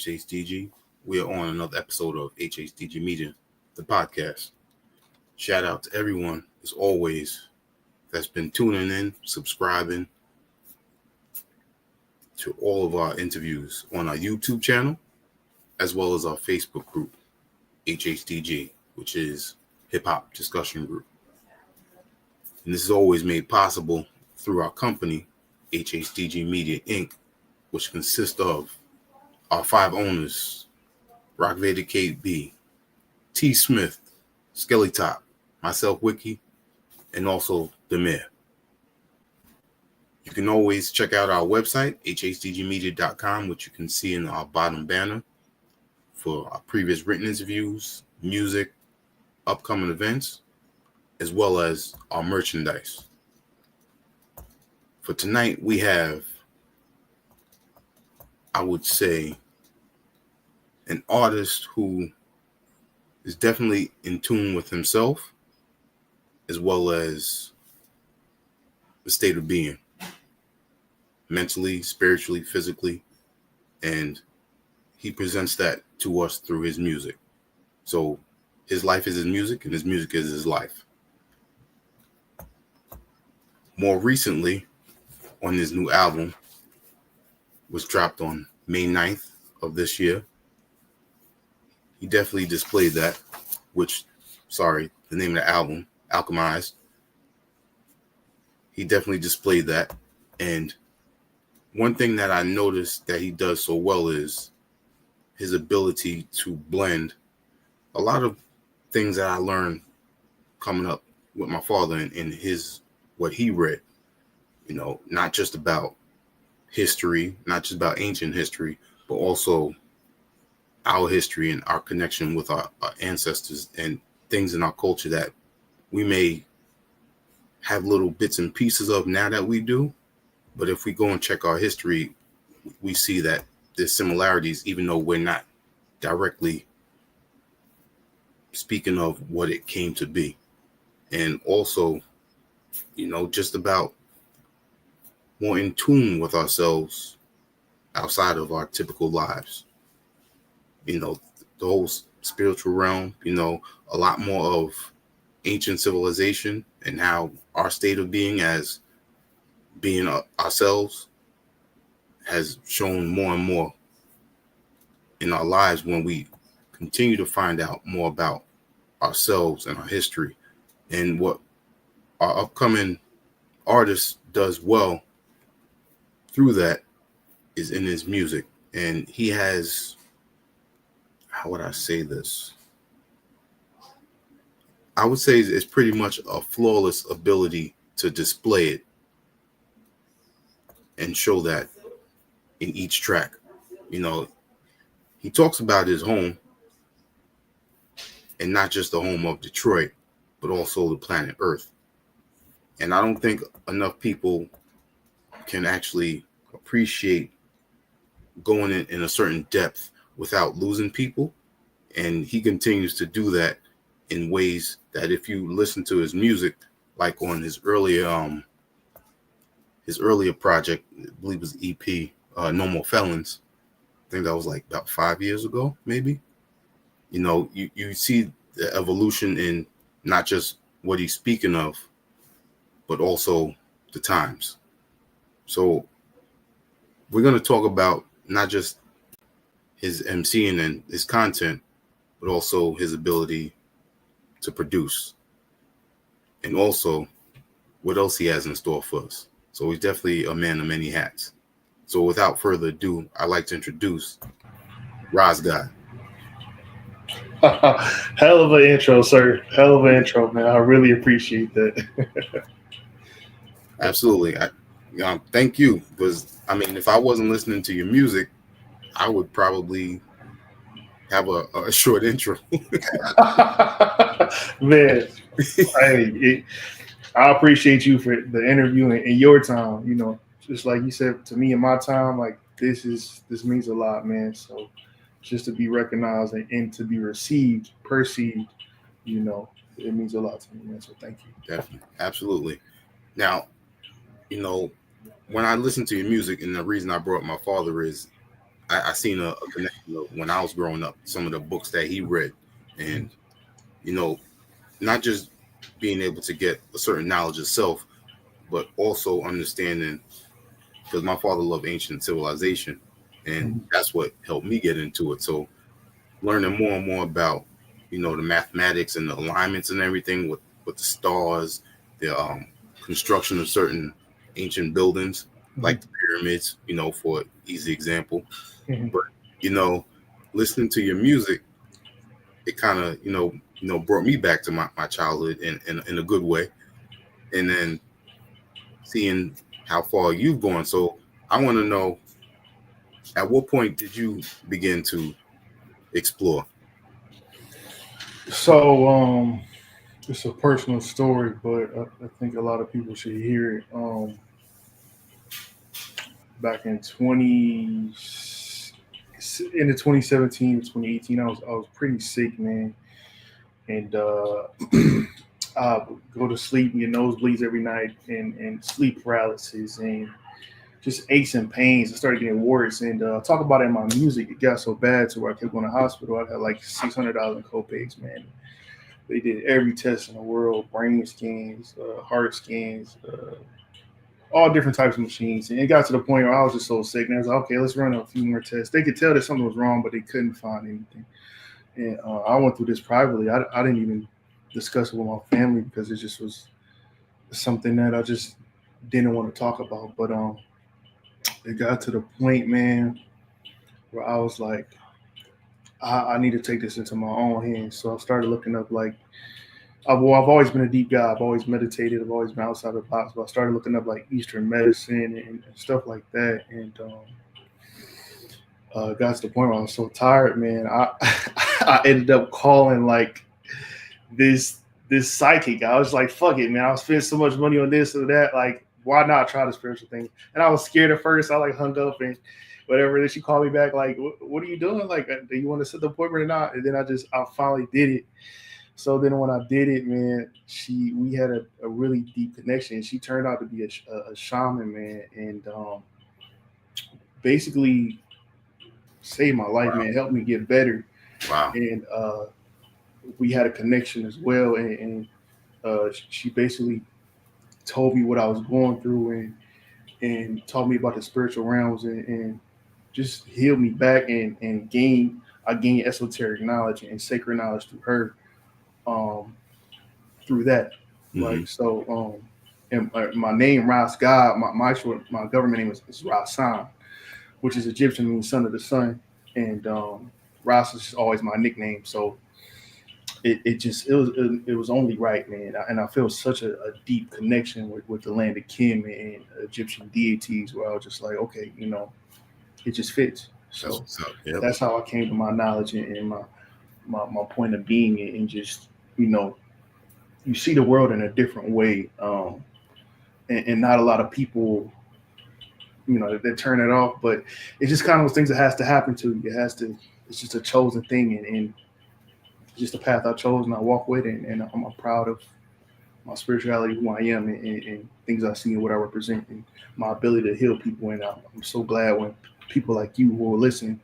HHDG. We are on another episode of HHDG Media, the podcast. Shout out to everyone, as always, that's been tuning in, subscribing to all of our interviews on our YouTube channel, as well as our Facebook group, HHDG, which is Hip Hop Discussion Group. And this is always made possible through our company, HHDG Media, Inc., which consists of our 5 owners, Rock Vader KB, T. Smith, Skelly Top, myself, Wiki, and also the Mayor. You can always check out our website, hhdgmedia.com, which you can see in our bottom banner for our previous written interviews, music, upcoming events, as well as our merchandise. For tonight, we have, I would say, an artist who is definitely in tune with himself, as well as the state of being, mentally, spiritually, physically, and he presents that to us through his music. So his life is his music, and his music is his life. More recently, on his new album, was dropped on May 9th of this year. He definitely displayed that, the name of the album, Alchemized. He definitely displayed that. And one thing that I noticed that he does so well is his ability to blend a lot of things that I learned coming up with my father and what he read, not just about history, not just about ancient history, but also our history and our connection with our ancestors and things in our culture that we may have little bits and pieces of now that we do. But if we go and check our history, we see that there's similarities, even though we're not directly speaking of what it came to be. And also, just about more in tune with ourselves outside of our typical lives. The whole spiritual realm, a lot more of ancient civilization and how our state of being as being ourselves has shown more and more in our lives when we continue to find out more about ourselves and our history. And what our upcoming artist does well through that is in his music. And he has, how would I say this? I would say it's pretty much a flawless ability to display it and show that in each track. He talks about his home, and not just the home of Detroit, but also the planet Earth. And I don't think enough people can actually appreciate going in a certain depth without losing people. And he continues to do that in ways that if you listen to his music, like on his earlier project, I believe it was EP, No More Felons. I think that was like about 5 years ago, maybe. You see the evolution in not just what he's speaking of, but also the times. So we're going to talk about not just his MCing and his content, but also his ability to produce, and also what else he has in store for us. So he's definitely a man of many hats. So without further ado, I'd like to introduce RAHS GOD. Hell of an intro, sir. Hell of an intro, man. I really appreciate that. Absolutely. Thank you. Because, if I wasn't listening to your music, I would probably have a short intro. Man, I appreciate you for the interview and your time. Just like you said to me in my time, like this means a lot, man. So just to be recognized and to be perceived, it means a lot to me, man. So thank you. Definitely. Absolutely. Now, when I listen to your music, and the reason I brought my father is I seen a connection of when I was growing up, some of the books that he read, and you know, not just being able to get a certain knowledge of self, but also understanding, because my father loved ancient civilization, and Mhm. that's what helped me get into it. So learning more and more about, the mathematics and the alignments and everything with the stars, the construction of certain ancient buildings Mhm. like the pyramids, for easy example. Mhm. But you know, listening to your music, it kind of brought me back to my childhood in a good way, and then seeing how far you've gone. So I want to know, at what point did you begin to explore? So, it's a personal story, but I think a lot of people should hear it. Back in 2017 to 2018, I was pretty sick, man, and I would go to sleep and get nosebleeds every night, and sleep paralysis, and just aches and pains. I started getting worse, and talk about it in my music. It got so bad to where I kept going to the hospital. I had like $600 in copays, man. They did every test in the world: brain scans, heart scans, all different types of machines. And it got to the point where I was just so sick. And I was like, okay, let's run a few more tests. They could tell that something was wrong, but they couldn't find anything. And I went through this privately. I didn't even discuss it with my family because it just was something that I just didn't want to talk about. But it got to the point, man, where I was like, I need to take this into my own hands. So I started looking up like I've always been a deep guy. I've always meditated. I've always been outside the box. But I started looking up like Eastern medicine and stuff like that. And got to the point where I was so tired, man. I ended up calling like this this psychic. I was like, fuck it, man. I was spending so much money on this or that. Like, why not try the spiritual thing? And I was scared at first. I like hung up and whatever. Then she called me back, like, what are you doing? Like, do you want to set the appointment or not? And then I finally did it. So then when I did it, man, we had a really deep connection. She turned out to be a shaman, man, and basically saved my life, man. Helped me get better, Wow. and we had a connection as well. And she basically told me what I was going through and taught me about the spiritual realms and just healed me back and I gained esoteric knowledge and sacred knowledge through her. Um, Through that, Hmm. right? So, and my name, RAHS God, my government name is Rasan, which is Egyptian, means son of the sun, and RAHS is always my nickname. So it was only right, man. And I feel such a deep connection with the land of Kim and Egyptian deities, where I was just like, okay, it just fits. That's So what's up. Yep. that's how I came to my knowledge and my point of being, and just you know you see the world in a different way, and not a lot of people, they turn it off. But it's just kind of those things that has to happen to you. It has to. It's just a chosen thing, and just the path I chose, and I walk with it. And I'm proud of my spirituality, who I am, and things I see and what I represent, and my ability to heal people. And I'm so glad when people like you who are listening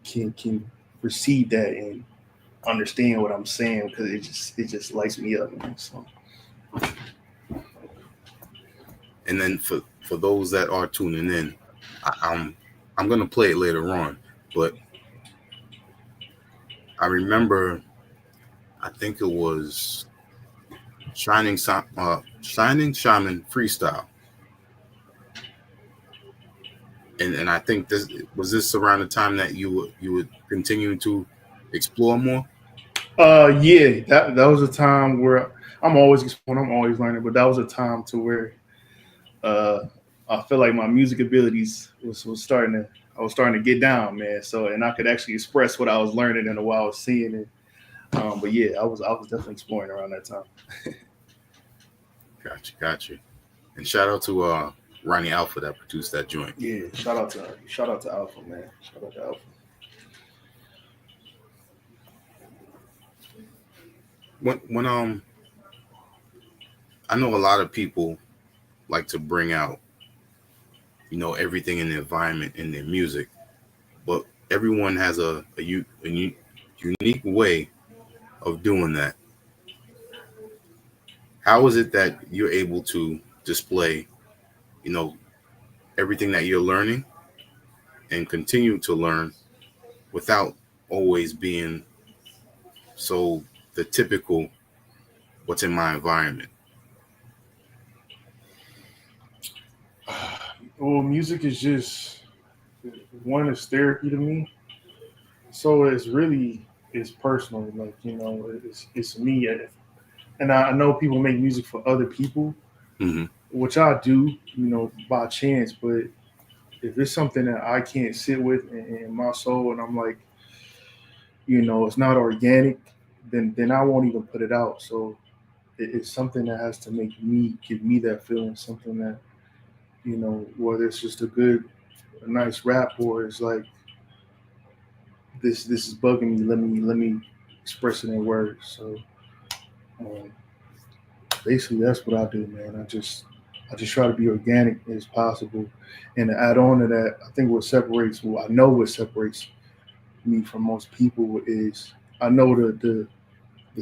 can receive that and understand what I'm saying, because it just lights me up, man. So. And then for those that are tuning in, I'm gonna play it later on, but I remember, I think it was Shining Shaman Freestyle, and I think this around the time that you would continue to explore more. Yeah, that was a time where I'm always exploring, I'm always learning, but that was a time to where uh, I feel like my music abilities was starting to I was starting to get down, man. So and I could actually express what I was learning and what I was seeing. And but yeah, I was definitely exploring around that time. Gotcha. And shout out to Ronnie Alpha that produced that joint. Yeah, shout out to Alpha, man. Shout out to Alpha. When I know a lot of people like to bring out everything in the environment in their music, but everyone has a unique way of doing that. How is it that you're able to display, you know, everything that you're learning and continue to learn without always being so the typical what's in my environment? Well, music is just one is therapy to me. So it's personal. Like it's me, and I know people make music for other people, Hmm. which I do, by chance. But if it's something that I can't sit with in my soul, and I'm like, it's not organic, then I won't even put it out. So it's something that has to give me that feeling, something that whether it's just a nice rap, or it's like this is bugging me. Let me express it in words. So um, basically, that's what I do, man. I just try to be organic as possible, and to add on to that, I think I know what separates me from most people is I know the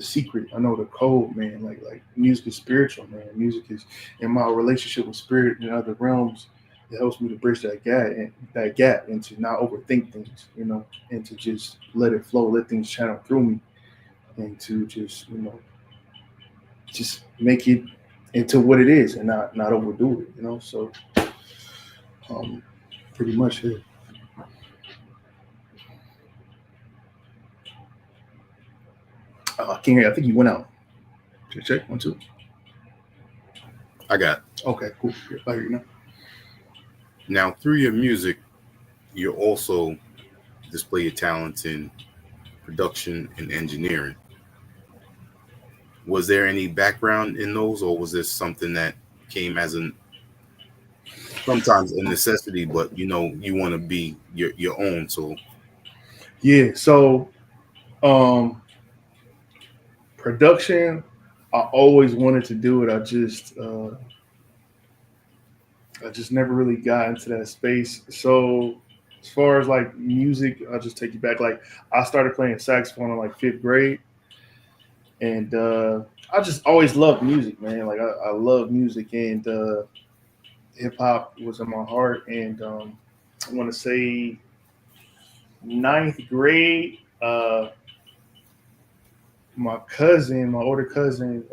secret. I know the code, man. Like music is spiritual, man. Music is in my relationship with spirit and other realms. It helps me to bridge that gap and to not overthink things, and to just let it flow, let things channel through me, and to just make it into what it is and not overdo it. So um, pretty much it. I can't hear. I think you went out. Check 1 2. I got Okay, cool. Yeah, I hear you now. now through your music, you also display your talents in production and engineering. Was there any background in those, or was this something that came as an sometimes a necessity, but you want to be your own? So Yeah. So um, production, I always wanted to do it. I just never really got into that space. So as far as like music, I'll just take you back. Like I started playing saxophone in like fifth grade, and I just always loved music, man. Like I love music, and hip hop was in my heart. And I want to say ninth grade. My older cousin,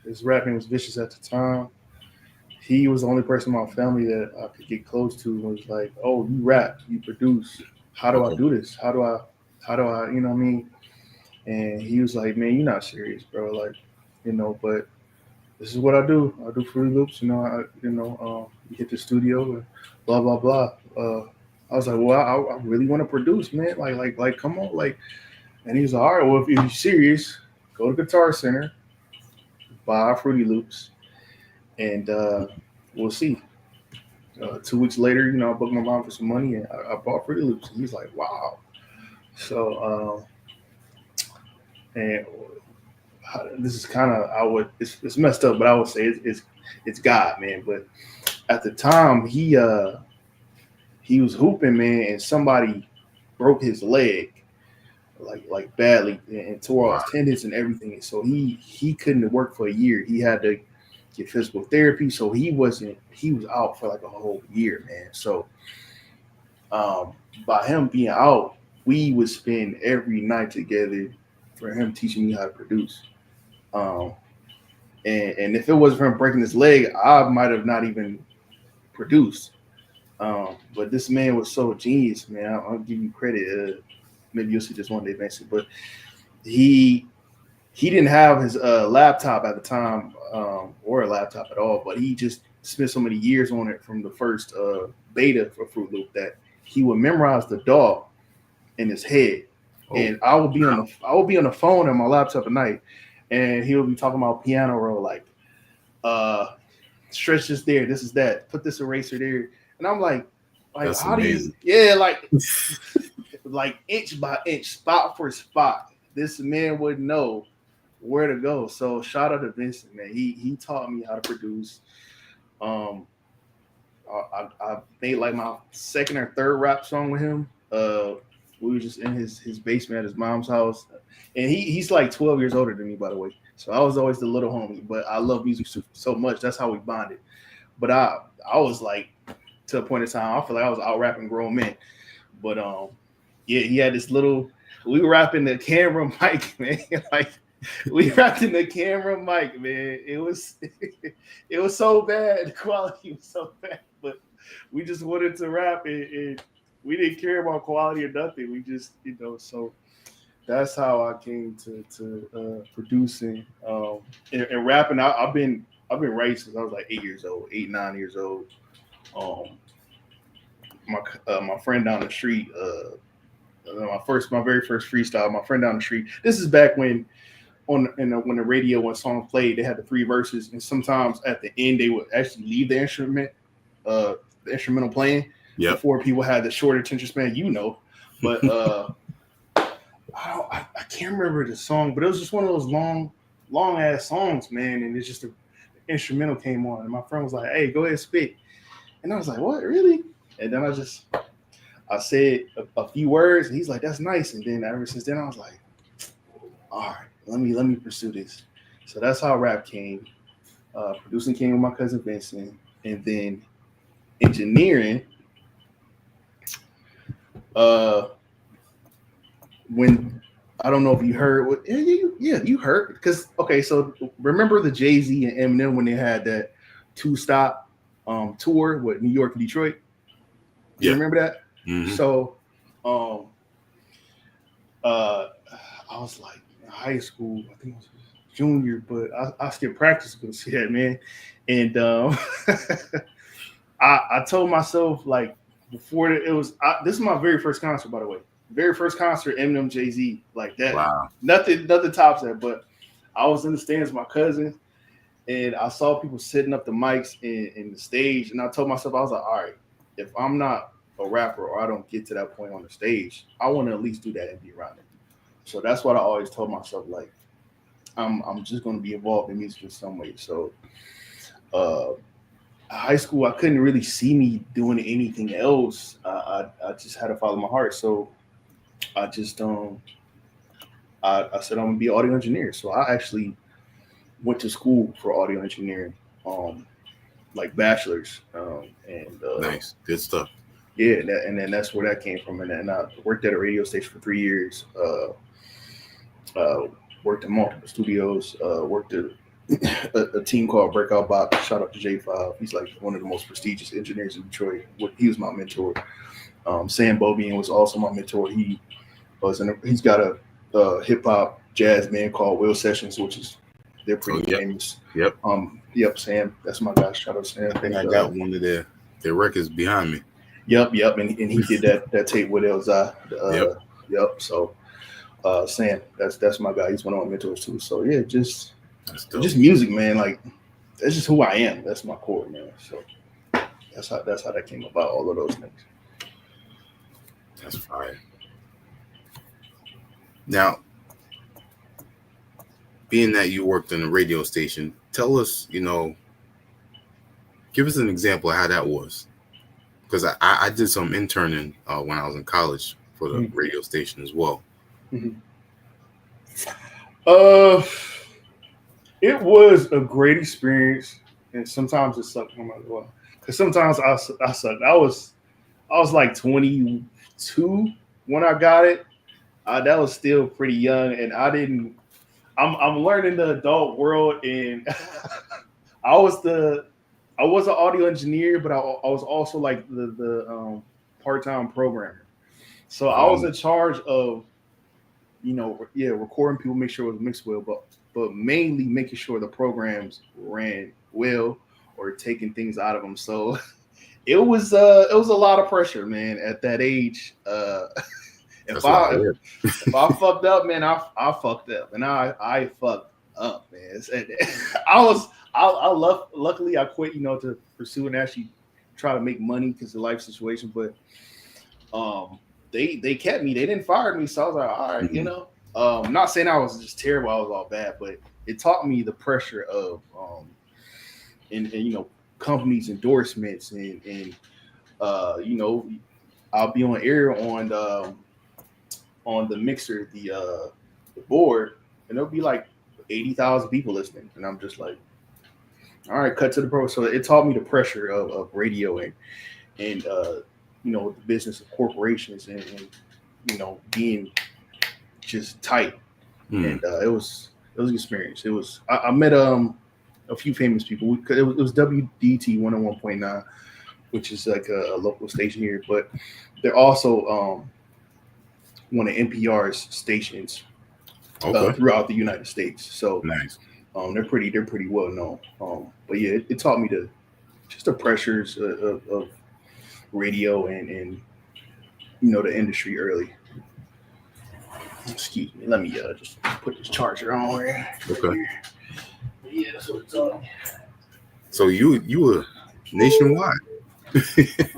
his rap name was Vicious at the time. He was the only person in my family that I could get close to. Was like, "Oh, you rap, you produce. How do I okay, do this? How do I, you know what I mean?" And he was like, "Man, you're not serious, bro. Like, but this is what I do. I do Fruity Loops. You hit the studio and blah blah blah." I was like, "Well, I really want to produce, man. Like, come on, like." And he was like, "All right, well, if you're serious, go to Guitar Center, buy Fruity Loops, and we'll see." 2 weeks later, I booked my mom for some money, and I bought Fruity Loops. And he's like, "Wow." So, and this is kind of it's messed up, but I would say it's God, man. But at the time, he was hooping, man, and somebody broke his leg like badly and tore all wow, his tendons and everything. And so he couldn't work for a year. He had to get physical therapy, so he was out for like a whole year, man. So um, by him being out, we would spend every night together for him teaching me how to produce. Um, and if it wasn't for him breaking his leg, I might have not even produced. But this man was so genius, man. I'll give you credit. Maybe you'll see this one day, Vincent. But he he didn't have his laptop at the time, or a laptop at all. But he just spent so many years on it from the first beta for Fruit Loop that he would memorize the DAW in his head. oh And I would be on the phone on my laptop at night, and he would be talking about piano roll, like uh stretch this there, this is that, put this eraser there. And I'm like that's how do you, amazing. yeah, like inch by inch, spot for spot. This man would know where to go. So shout out to Vincent, man. He taught me how to produce. Um I made like my second or third rap song with him. We were just in his basement at his mom's house, and he's like 12 years older than me, by the way. So I was always the little homie, but I love music so much. That's how we bonded. But I was like, to a point in time, I feel like I was out rapping grown men. But yeah, he had this little. We were rapping the camera mic, man. Like we rapped in the camera mic, man. It was so bad. The quality was so bad, but we just wanted to rap, and we didn't care about quality or nothing. We just, so that's how I came to producing and rapping. I've been writing since I was like 8 years old, 9 years old. My friend down the street, my very first freestyle. My friend down the street. This is back when when the radio, when songs played, they had the 3 verses, and sometimes at the end they would actually leave the instrumental playing. Yep. Before people had the short attention span, but I can't remember the song, but it was just one of those long ass songs, man. And it's just the instrumental came on, and my friend was like, "Hey, go ahead, spit," and I was like, "What, really?" And then I said a few words, and he's like, "That's nice." And then ever since then, I was like, "All right, let me pursue this." So that's how rap came. Producing came with my cousin Vincent, and then engineering. When I don't know if you heard what, you heard, because okay, so remember the Jay-Z and Eminem when they had that 2-stop tour with New York and Detroit? You remember that? Mm-hmm. So I was like in high school, I think I was junior, but I skipped practice to go see that, man. And I told myself, like, before this is my very first concert, by the way. Very first concert, Eminem, Jay-Z, like that. Wow. Nothing tops that. But I was in the stands with my cousin, and I saw people setting up the mics in the stage, and I told myself, I was like, all right, if I'm not a rapper or I don't get to that point on the stage, I want to at least do that and be around it. So that's what I always told myself, like, I'm just going to be involved in music in some way. So high school, I couldn't really see me doing anything else. I just had to follow my heart. So I just I said I'm gonna be an audio engineer. So I actually went to school for audio engineering, like bachelor's, and nice, good stuff. Yeah, and then that's where that came from. And then I worked at a radio station for 3 years. Worked in multiple studios. Worked at a team called Breakout Box. Shout out to J5. He's like one of the most prestigious engineers in Detroit. He was my mentor. Sam Bobian was also my mentor. He's got a hip hop jazz band called Will Sessions, which they're pretty famous. Yep. Yep. Sam, that's my guy. Shout out to Sam. I think I got one of their records behind me. Yep. And he did that tape with Elzai. Yep. So, Sam, that's my guy. He's one of my mentors too. So yeah, just music, man. Like, that's just who I am. That's my core, man. So that's how that came about. All of those things. That's fire. Now, being that you worked in a radio station, tell us, give us an example of how that was. Because I did some interning when I was in college for the radio station as well. Mm-hmm. It was a great experience, and sometimes it sucked. Because sometimes I sucked. I was like 22 when I got it. That was still pretty young, and I'm learning the adult world, and I was an audio engineer, but I was also like the part-time programmer. So I was in charge of, recording people, make sure it was mixed well, but mainly making sure the programs ran well or taking things out of them. So it was a lot of pressure, man, at that age. If I fucked up, man, I fucked up, and I fucked up, man. Luckily I quit, to pursue and actually try to make money because of the life situation. But they kept me. They didn't fire me, so I was like, all right, I'm not saying I was just terrible. I was all bad, but it taught me the pressure of and companies' endorsements and I'll be on air on on the mixer, the board, and there'll be like 80,000 people listening, and I'm just like, all right, cut to the pro. So it taught me the pressure of radio and the business of corporations and being just tight. And it was an experience. It was I met a few famous people. It was WDT 101.9, which is like a local station here, but they're also one of NPR's stations throughout the United States. So nice. They're pretty well known. But yeah, it taught me the pressures of radio and the industry early. Excuse me. Let me just put this charger on here. Okay. Yeah, that's what it's on. So you were nationwide.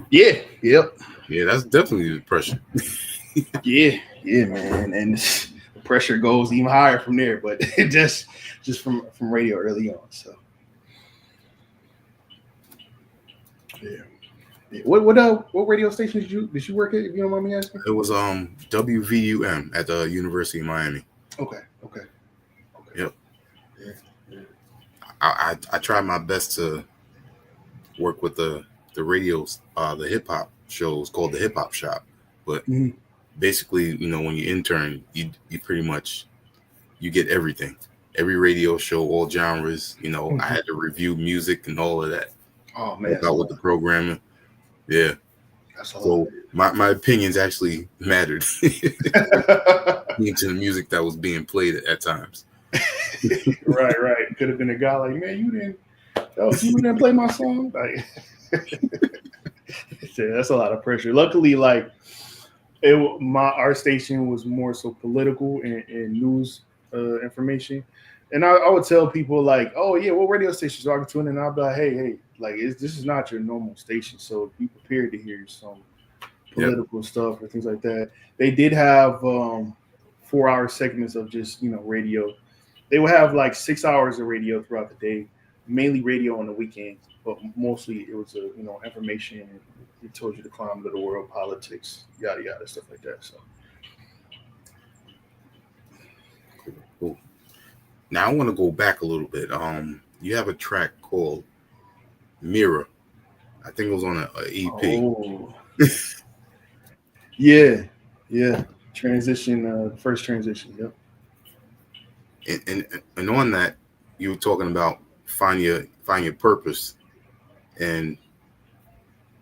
Yeah. Yep. Yeah, that's definitely the pressure. Yeah, man, and the pressure goes even higher from there. But just from radio early on. So yeah. What radio station did you work at, if you don't mind me asking? It was WVUM at the University of Miami. Okay. Yep. Yeah. I tried my best to work with the radios, the hip hop shows called the Hip Hop Shop. But basically, when you intern, you pretty much you get everything. Every radio show, all genres. I had to review music and all of that. Oh man, about with the programming. Yeah. So my opinions actually mattered into the music that was being played at times. Right. Could have been a guy like, man, you didn't play my song. Like, yeah, that's a lot of pressure. Luckily, like our station was more so political and news information. And I would tell people like, oh yeah, what radio stations are I can tune in? And I'll be like, hey, like this is not your normal station, so be prepared to hear some political stuff or things like that. They did have 4-hour segments of just radio. They would have like 6 hours of radio throughout the day, mainly radio on the weekends, but mostly it was information. It told you the climate of the world, politics, yada yada, stuff like that. So. Cool. Now I want to go back a little bit. You have a track called Mirror. I think it was on an EP. Oh. Yeah. Transition, first transition. Yep. And on that, you were talking about find your purpose, and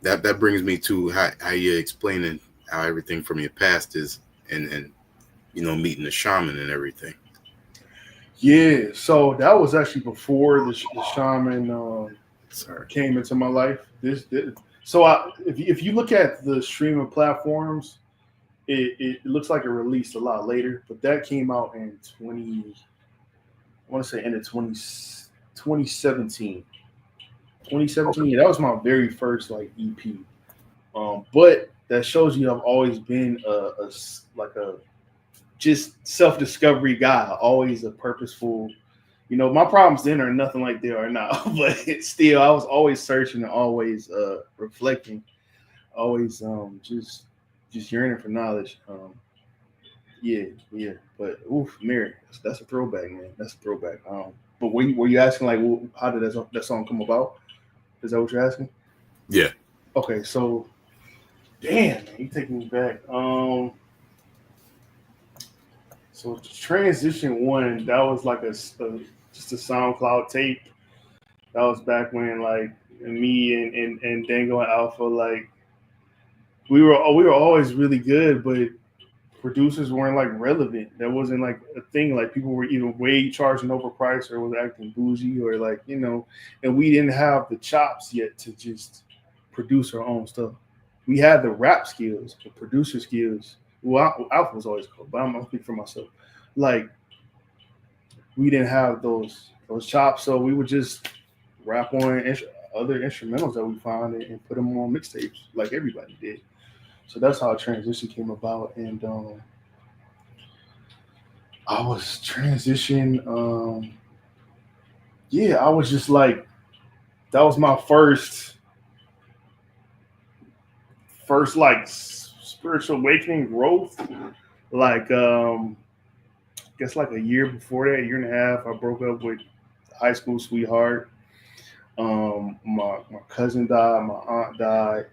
that brings me to how you're explaining how everything from your past is, and meeting the shaman and everything. Yeah, so that was actually before the shaman came into my life. If you look at the streaming platforms, it looks like it released a lot later, but that came out in 2017. 2017, yeah, that was my very first like EP. But that shows you I've always been a just self-discovery guy, always a purposeful. My problems then are nothing like they are now, but still, I was always searching and always reflecting, always just yearning for knowledge. Yeah. But Mary, that's a throwback, man. That's a throwback. But were you asking like, how did that song come about? Is that what you're asking? Yeah. Okay, so damn, man, you taking me back. So transition one, that was like just a SoundCloud tape. That was back when like me and Dango and Alpha, like we were always really good, but producers weren't like relevant. That wasn't like a thing. Like people were either way charging overpriced or was acting bougie or like, and we didn't have the chops yet to just produce our own stuff. We had the rap skills, the producer skills. Well, Alpha was always cool, but I'm speaking for myself. Like we didn't have those chops, so we would just rap on other instrumentals that we found and put them on mixtapes, like everybody did. So that's how transition came about, and I was transition. I was just like, that was my first like spiritual awakening growth. like guess like a year before that, year and a half, I broke up with a high school sweetheart. My cousin died, my aunt died.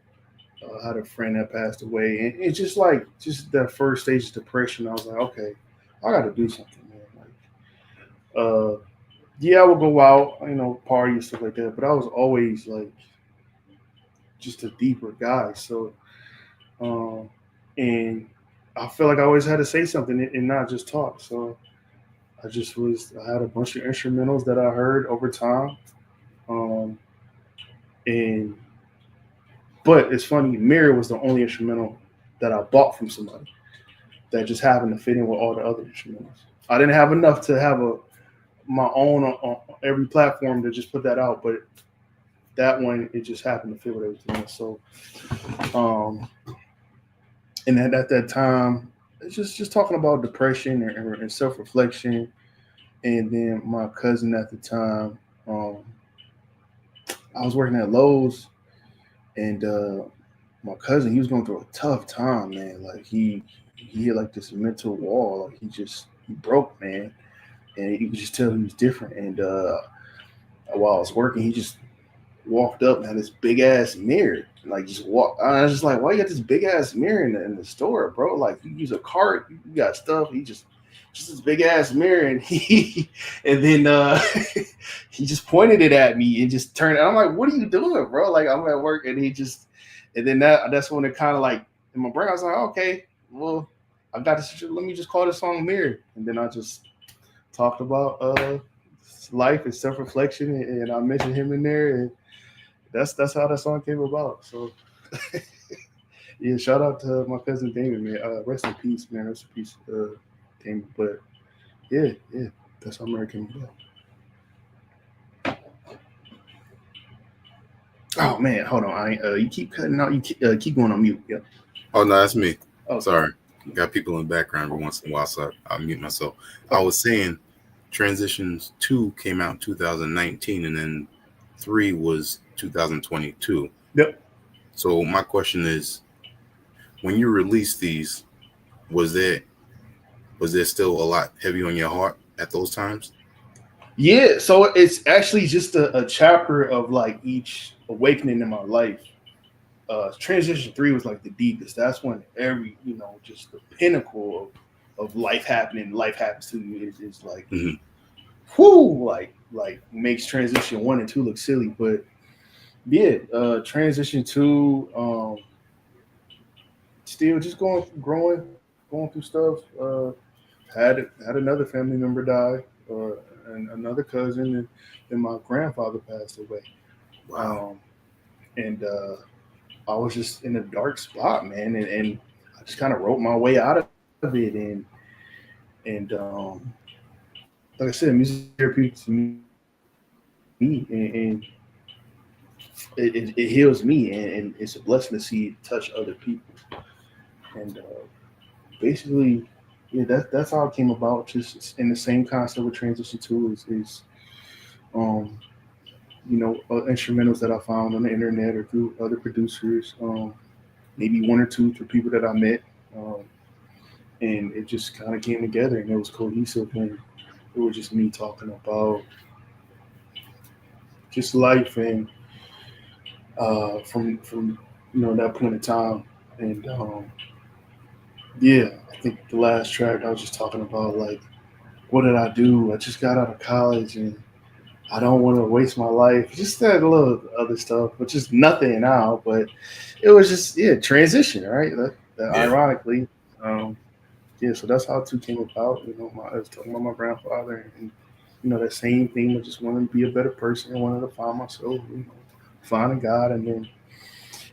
I had a friend that passed away, and it's just like just that first stage of depression. I was like, okay, I got to do something, man. Yeah, I would go out, party and stuff like that, but I was always like just a deeper guy. So, um, and I feel like I always had to say something and not just talk. So I had a bunch of instrumentals that I heard over time. Um, and, but it's funny, Mirror was the only instrumental that I bought from somebody that just happened to fit in with all the other instrumentals. I didn't have enough to have my own on every platform to just put that out, but that one, it just happened to fit with everything else. So, um, and at that time, it's just talking about depression and self reflection. And then my cousin at the time, I was working at Lowe's, and my cousin, he was going through a tough time, man. Like he hit like this mental wall. Like he broke, man, and you could just tell he was different. And while I was working, he just walked up and had this big ass mirror. Like just walk. I was just like, why you got this big ass mirror in the store, bro? Like you use a cart, you got stuff. He just this big ass mirror, and and then he just pointed it at me and just turned. And I'm like, what are you doing, bro? Like I'm at work, and and then that's when it kind of like in my brain, I was like, okay, well, I got this. Let me just call this song Mirror, and then I just talked about life and self reflection, and I mentioned him in there, and that's how that song came about. So yeah, shout out to my cousin Damon, man. Rest in peace, man. Rest in peace, Damon. But yeah, that's how American came about. Oh man, hold on. You keep cutting out. You keep going on mute. Yep. Oh no, that's me. Oh, sorry. Got people in the background every once in a while, so I'll mute myself. I was saying Transitions 2 came out in 2019, and then 3 was 2022. Yep. So my question is, when you released these, was there still a lot heavy on your heart at those times? Yeah, so it's actually just a chapter of like each awakening in my life. Transition 3 was like the deepest. That's when just the pinnacle of life happening. Life happens to you is like, whoo, like makes Transition 1 and 2 look silly. But yeah, Transition 2, still just growing through stuff. Had another family member die, and another cousin, and then my grandfather passed away. Wow. And I was just in a dark spot, man, and I just kind of wrote my way out of it, and like I said, music therapy to me, and it heals me, and it's a blessing to see it touch other people, and basically, yeah, that's how it came about. Just in the same concept with Transition 2 is instrumentals that I found on the internet or through other producers, maybe one or two through people that I met, and it just kind of came together, and it was cohesive, and it was just me talking about just life, and from that point in time, and yeah, I think the last track I was just talking about, like, what did I do? I just got out of college, and I don't want to waste my life. Just that little other stuff, which is nothing now, but it was just transition, right? Ironically, yeah. So that's how 2 came about. I was talking about my grandfather, and that same thing. I just wanted to be a better person. I wanted to find myself, finding God, and then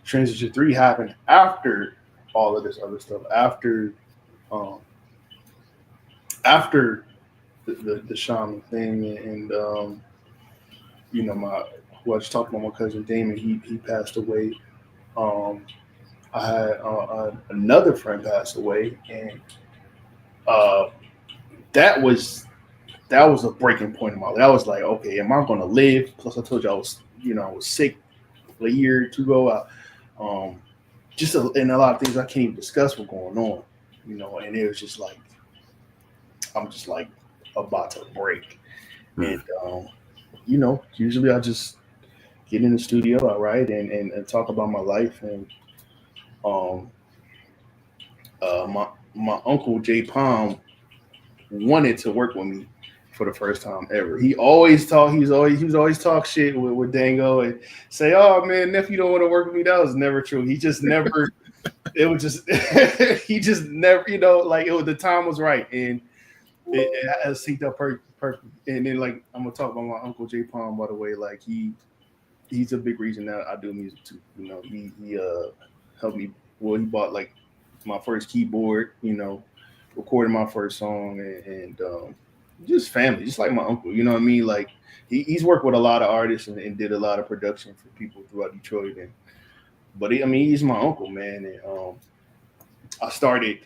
Transition 3 happened after all of this other stuff. Um, after the shaman thing, and who I just talked about, my cousin Damon, he passed away. I had another friend pass away, and uh, that was a breaking point in my life. I was like, okay, am I going to live? Plus, I told you I was sick a year or two ago. And a lot of things I can't even discuss were going on. and it was just like, I'm just like about to break. Mm. And, usually I just get in the studio, I write and talk about my life. And um, my uncle Jay Palm wanted to work with me for the first time ever. He always talk. He was always talk shit with Dango and say, "Oh man, nephew don't want to work with me." That was never true. He just never. It was just he just never. Like it was, the time was right, and it has synced up perfect. And then like I'm gonna talk about my uncle Jay Palm, by the way. Like he's a big reason that I do music too. He helped me. Well, he bought like my first keyboard. Recorded my first song, and just family, just like my uncle. You know what I mean? Like he's worked with a lot of artists and did a lot of production for people throughout Detroit. He's my uncle, man. And I started,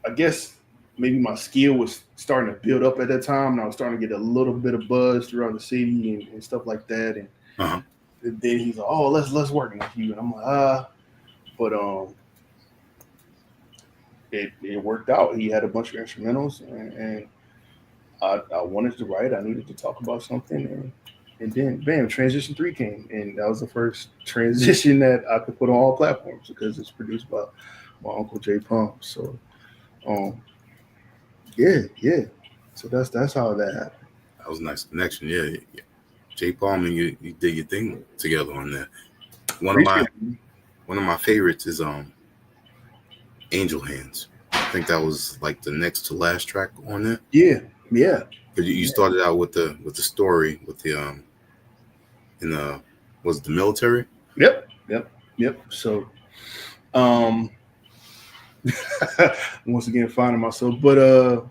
I guess maybe my skill was starting to build up at that time, and I was starting to get a little bit of buzz throughout the city and stuff like that. And Uh-huh. then he's like, "Oh, let's work with you," and I'm like, but it worked out. He had a bunch of instrumentals, and I wanted to write. I needed to talk about something, and then bam, Transition 3 came, and that was the first transition that I could put on all platforms because it's produced by my uncle Jay Palm. So, yeah. So that's how that happened. That was a nice connection. Yeah. Jay Palm and you did your thing together on that. One of my favorites is Angel Hands. I think that was like the next to last track on there. Yeah. You started out with the story with the in the was it the military? Yep. So, once again finding myself, but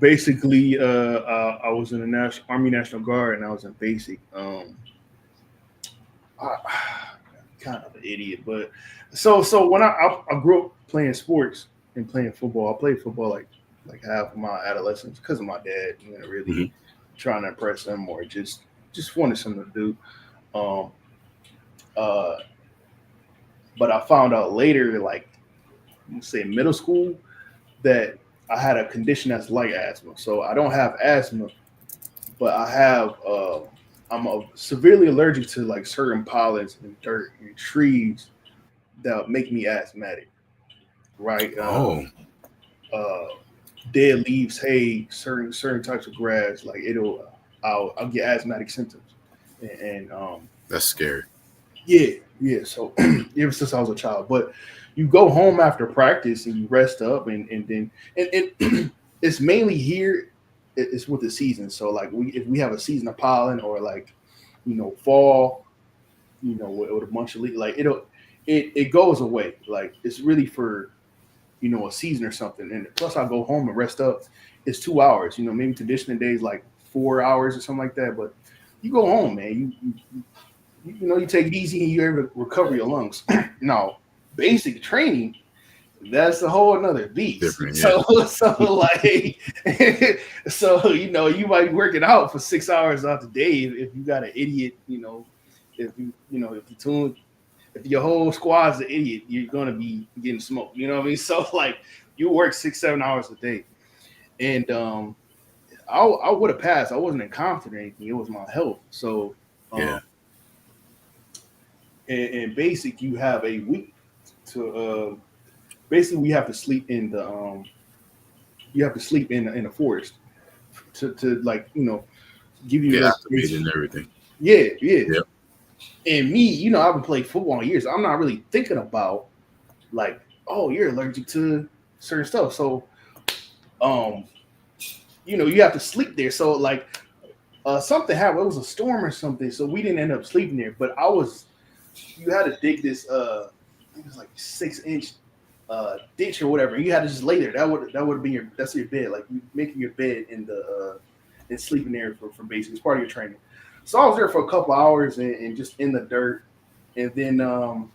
basically, I was in the Army National Guard, and I was in basic. I, kind of an idiot, but so when I grew up playing sports and playing football. I played football like half of my adolescence because of my dad. Really trying to impress him, or just wanted something to do. Um, uh, but I found out later, like let's say middle school, that I had a condition that's like asthma. So I don't have asthma, but I have I'm severely allergic to like certain pollens and dirt and trees that make me asthmatic. Right? Uh, Dead leaves, hay, certain types of grass, like I'll get asthmatic symptoms, and That's scary. yeah. So ever since I was a child, but you go home after practice and you rest up, and then and it's mainly here. It's with the season. So like if we have a season of pollen or like fall, with a bunch of leaves, like it goes away. Like it's really for a season or something. And plus I go home and rest up. It's 2 hours. Maybe conditioning days like 4 hours or something like that. But you go home, man. You take it easy and you're able to recover your lungs. Now, basic training, that's a whole another beast. Different, yeah. So like, you might be working out for 6 hours out the day if you got an idiot. If your whole squad's an idiot, you're gonna be getting smoked. You know what I mean? So like, you work 6-7 hours a day, and I would have passed. I wasn't incompetent or anything. It was my health. So Yeah. In basic, you have a week to basically we have to sleep in the in the forest to like give you acclimated and everything. Yeah. Yep. And me, I haven't played football in years. I'm not really thinking about like, oh, you're allergic to certain stuff. So you have to sleep there. So like something happened. It was a storm or something. So we didn't end up sleeping there. But you had to dig this I think it was like 6-inch ditch or whatever. And you had to just lay there. That would have been that's your bed. Like you making your bed in the and sleeping there for basic. It's part of your training. So I was there for a couple hours and just in the dirt. And then and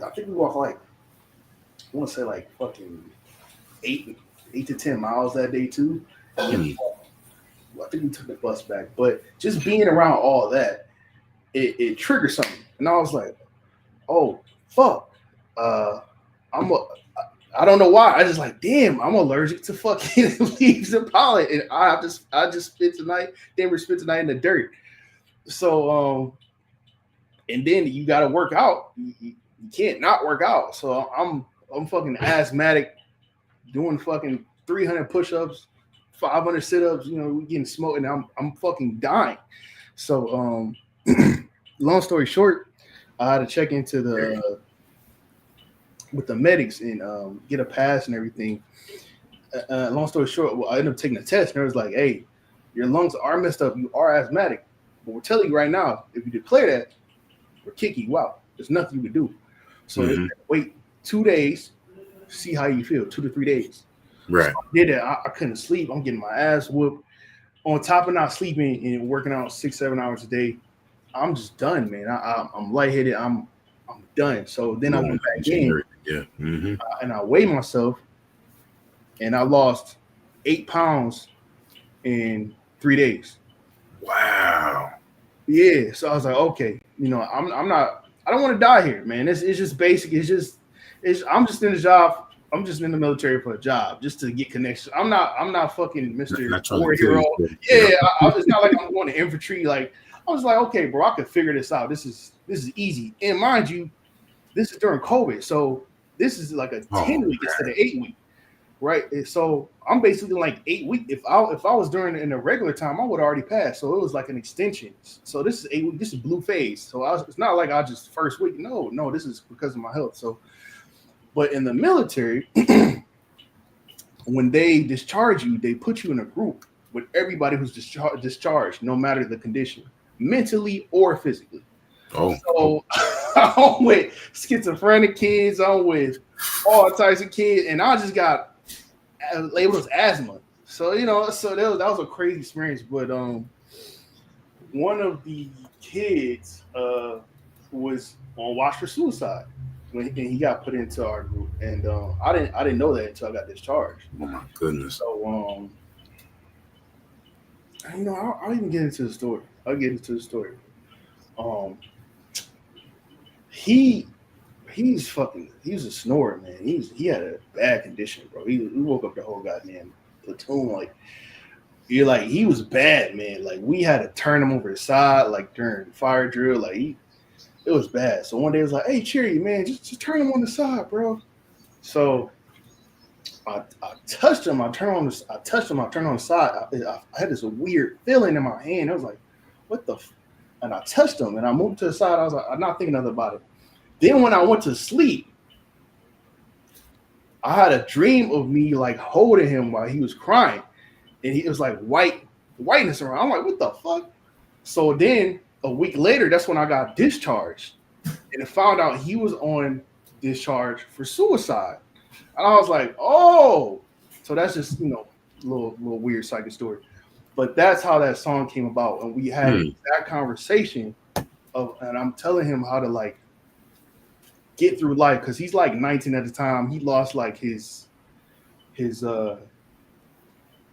I think we walked like I want to say like fucking 8 to 10 miles that day too. And I think we took the bus back. But just being around all that, it triggered something. And I was like, oh fuck. I don't know why. I just like, damn, I'm allergic to fucking leaves and pollen, and I just spent tonight. Denver spent tonight in the dirt. So and then you got to work out. You can't not work out. So I'm fucking asthmatic, doing fucking 300 push-ups, 500 sit-ups. You know, getting smoked, and I'm fucking dying. So long story short, I had to check into with the medics and get a pass and everything. Long story short, I ended up taking a test, and it was like, hey, your lungs are messed up. You are asthmatic. But we're telling you right now, if you declare that, we're kicking you out. There's nothing you can do. So wait 2 days, see how you feel, 2 to 3 days. Right. So I did that. I couldn't sleep. I'm getting my ass whooped. On top of not sleeping and working out 6-7 hours a day, I'm just done, man. I'm lightheaded. I'm done. So then I went back in, and I weighed myself, and I lost 8 pounds in 3 days. Wow. Yeah. So I was like, okay, you know, I'm not. I don't want to die here, man. It's just basic. I'm just in the job. I'm just in the military for a job, just to get connections. I'm not fucking Mr. War Hero. Yeah, it's not like I'm going to infantry. Like I was like, okay, bro, I could figure this out. This is easy. And mind you, this is during COVID, so this is like a 10-week instead of 8-week, right? And so I'm basically like 8 weeks. If I was during in a regular time, I would already pass. So it was like an extension. So this is 8 weeks. This is blue phase. So it's not like I just first week. No, this is because of my health. So. But in the military, when they discharge you, they put you in a group with everybody who's discharged, no matter the condition, mentally or physically. So I'm with schizophrenic kids, I'm with all types of kids, and I just got labeled as asthma. So, you know, that was a crazy experience. But one of the kids was on watch for suicide. And he got put into our group, and I didn't know that until I got discharged. Oh my goodness! So you know, I'll even get into the story. He was a snorer, man. He had a bad condition, bro. He woke up the whole goddamn platoon like. You're like, he was bad, man. Like we had to turn him over his side, like during fire drill, like it was bad. So one day I was like, hey, Cherry, man, just turn him on the side, bro. So I touched him. I turned on the side. I had this weird feeling in my hand. I was like, what the and I touched him, and I moved to the side. I was like, I'm not thinking nothing about it. Then when I went to sleep, I had a dream of me like holding him while he was crying. And it was like whiteness around. I'm like, what the fuck? So then a week later, that's when I got discharged, and I found out he was on discharge for suicide. And I was like, oh, so that's just, you know, a little weird psychic story. But that's how that song came about, and we had that conversation and I'm telling him how to like get through life because he's like 19 at the time. He lost like his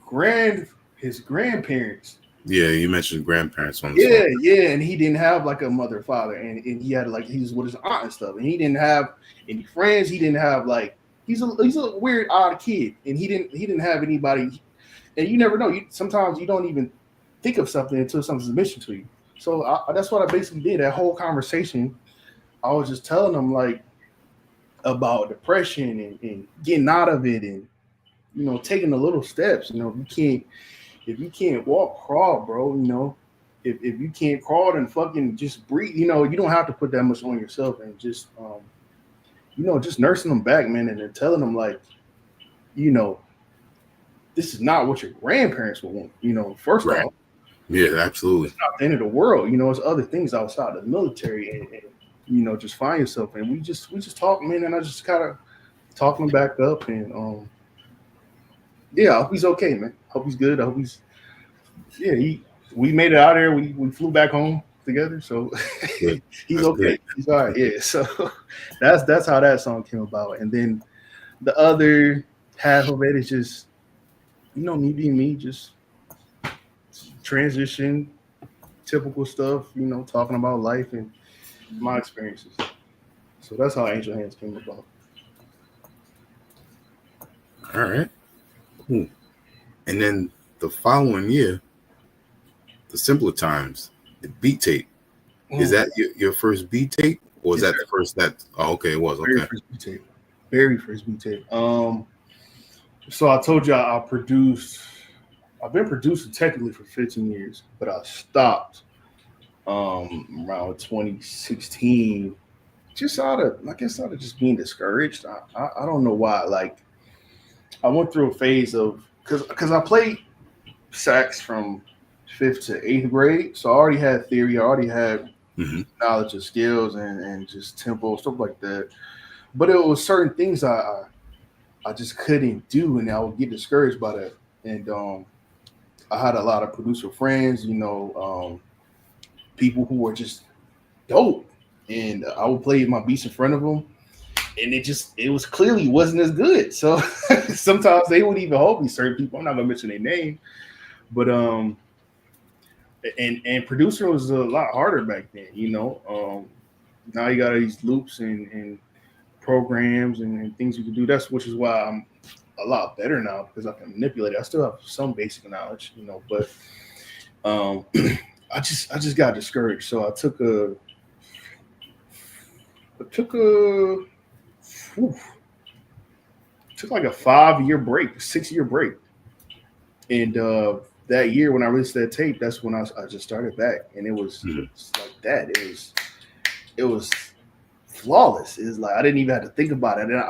grandparents. Yeah, you mentioned grandparents on the song. Yeah, and he didn't have like a mother, father, and he had like he was with his aunt and stuff, and he didn't have any friends. He didn't have like he's a weird odd kid, and he didn't have anybody. And you never know. Sometimes you don't even think of something until something's mentioned to you. So that's what I basically did. That whole conversation, I was just telling him like about depression and getting out of it, and you know, taking the little steps. You know, if you can't walk, crawl, bro. You know, if you can't crawl, then fucking just breathe. You know, you don't have to put that much on yourself, and just you know, just nursing them back, man, and then telling them like, you know, this is not what your grandparents would want. You know, first off, yeah, absolutely, it's not the end of the world. You know, it's other things outside of the military, and you know, just find yourself. And we just talk, man, and I just kind of talk him back up, and yeah, I hope he's okay, man. I hope he's good. I hope we made it out there. We flew back home together, so he's okay. Good. He's all right. Yeah, so that's how that song came about. And then the other half of it is just, you know, me being me, just transition, typical stuff, you know, talking about life and my experiences. So that's how Angel Hands came about. All right. Cool. And then the following year, the Simpler Times, the beat tape. Is that your first beat tape? Or was that the first that? Oh, okay, it was. Very Okay. first beat tape. Very first beat tape. So I told you I've been producing technically for 15 years, but I stopped around 2016, just out of just being discouraged. I don't know why. Like I went through a phase of because I played sax from 5th to 8th grade, so I already had theory. I already had knowledge of skills and just tempo stuff like that. But it was certain things I just couldn't do, and I would get discouraged by that. And I had a lot of producer friends, people who were just dope, and I would play my beats in front of them, and it was clearly wasn't as good. So sometimes they wouldn't even hold me. Certain people, I'm not gonna mention their name, but and producer was a lot harder back then. Now you got these loops and programs and things you can do. Which is why I'm a lot better now because I can manipulate it. I still have some basic knowledge, but I just got discouraged. So I took a whew, took like a 5-year break, 6-year break. And that year when I released that tape, that's when I just started back, and it was like that. It was flawless. It's like I didn't even have to think about it. And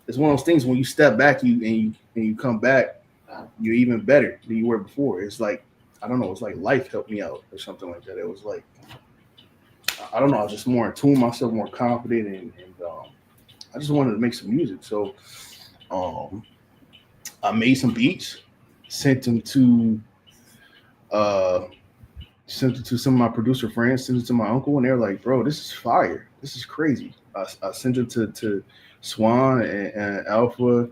it's one of those things when you step back, you come back, you're even better than you were before. It's like I don't know. It's like life helped me out or something like that. It was like I don't know. I was just more in tune, myself, more confident, and I just wanted to make some music. So I made some beats, sent them to some of my producer friends, sent it to my uncle, and they're like, "Bro, this is fire. This is crazy." I sent it to Swan and Alpha,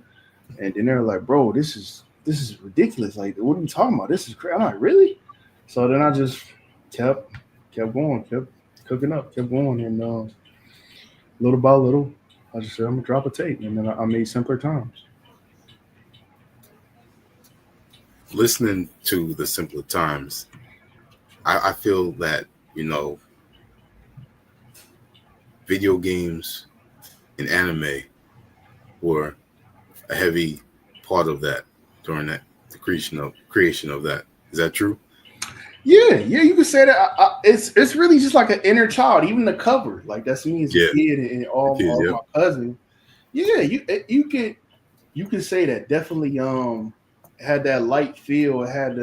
and then they're like, "Bro, this is ridiculous. Like, what are you talking about? This is crazy." I'm like, "Really?" So then I just kept going, kept cooking up, kept going, and little by little, I just said I'm gonna drop a tape, and then I made Simpler Times. Listening to the Simpler Times, I feel that video games and anime were a heavy part of that during the creation of that. Is that true? Yeah, you could say that. It's really just like an inner child. Even the cover, like that's me as a kid and all my cousins. Yeah, you could say that definitely had that light feel. It had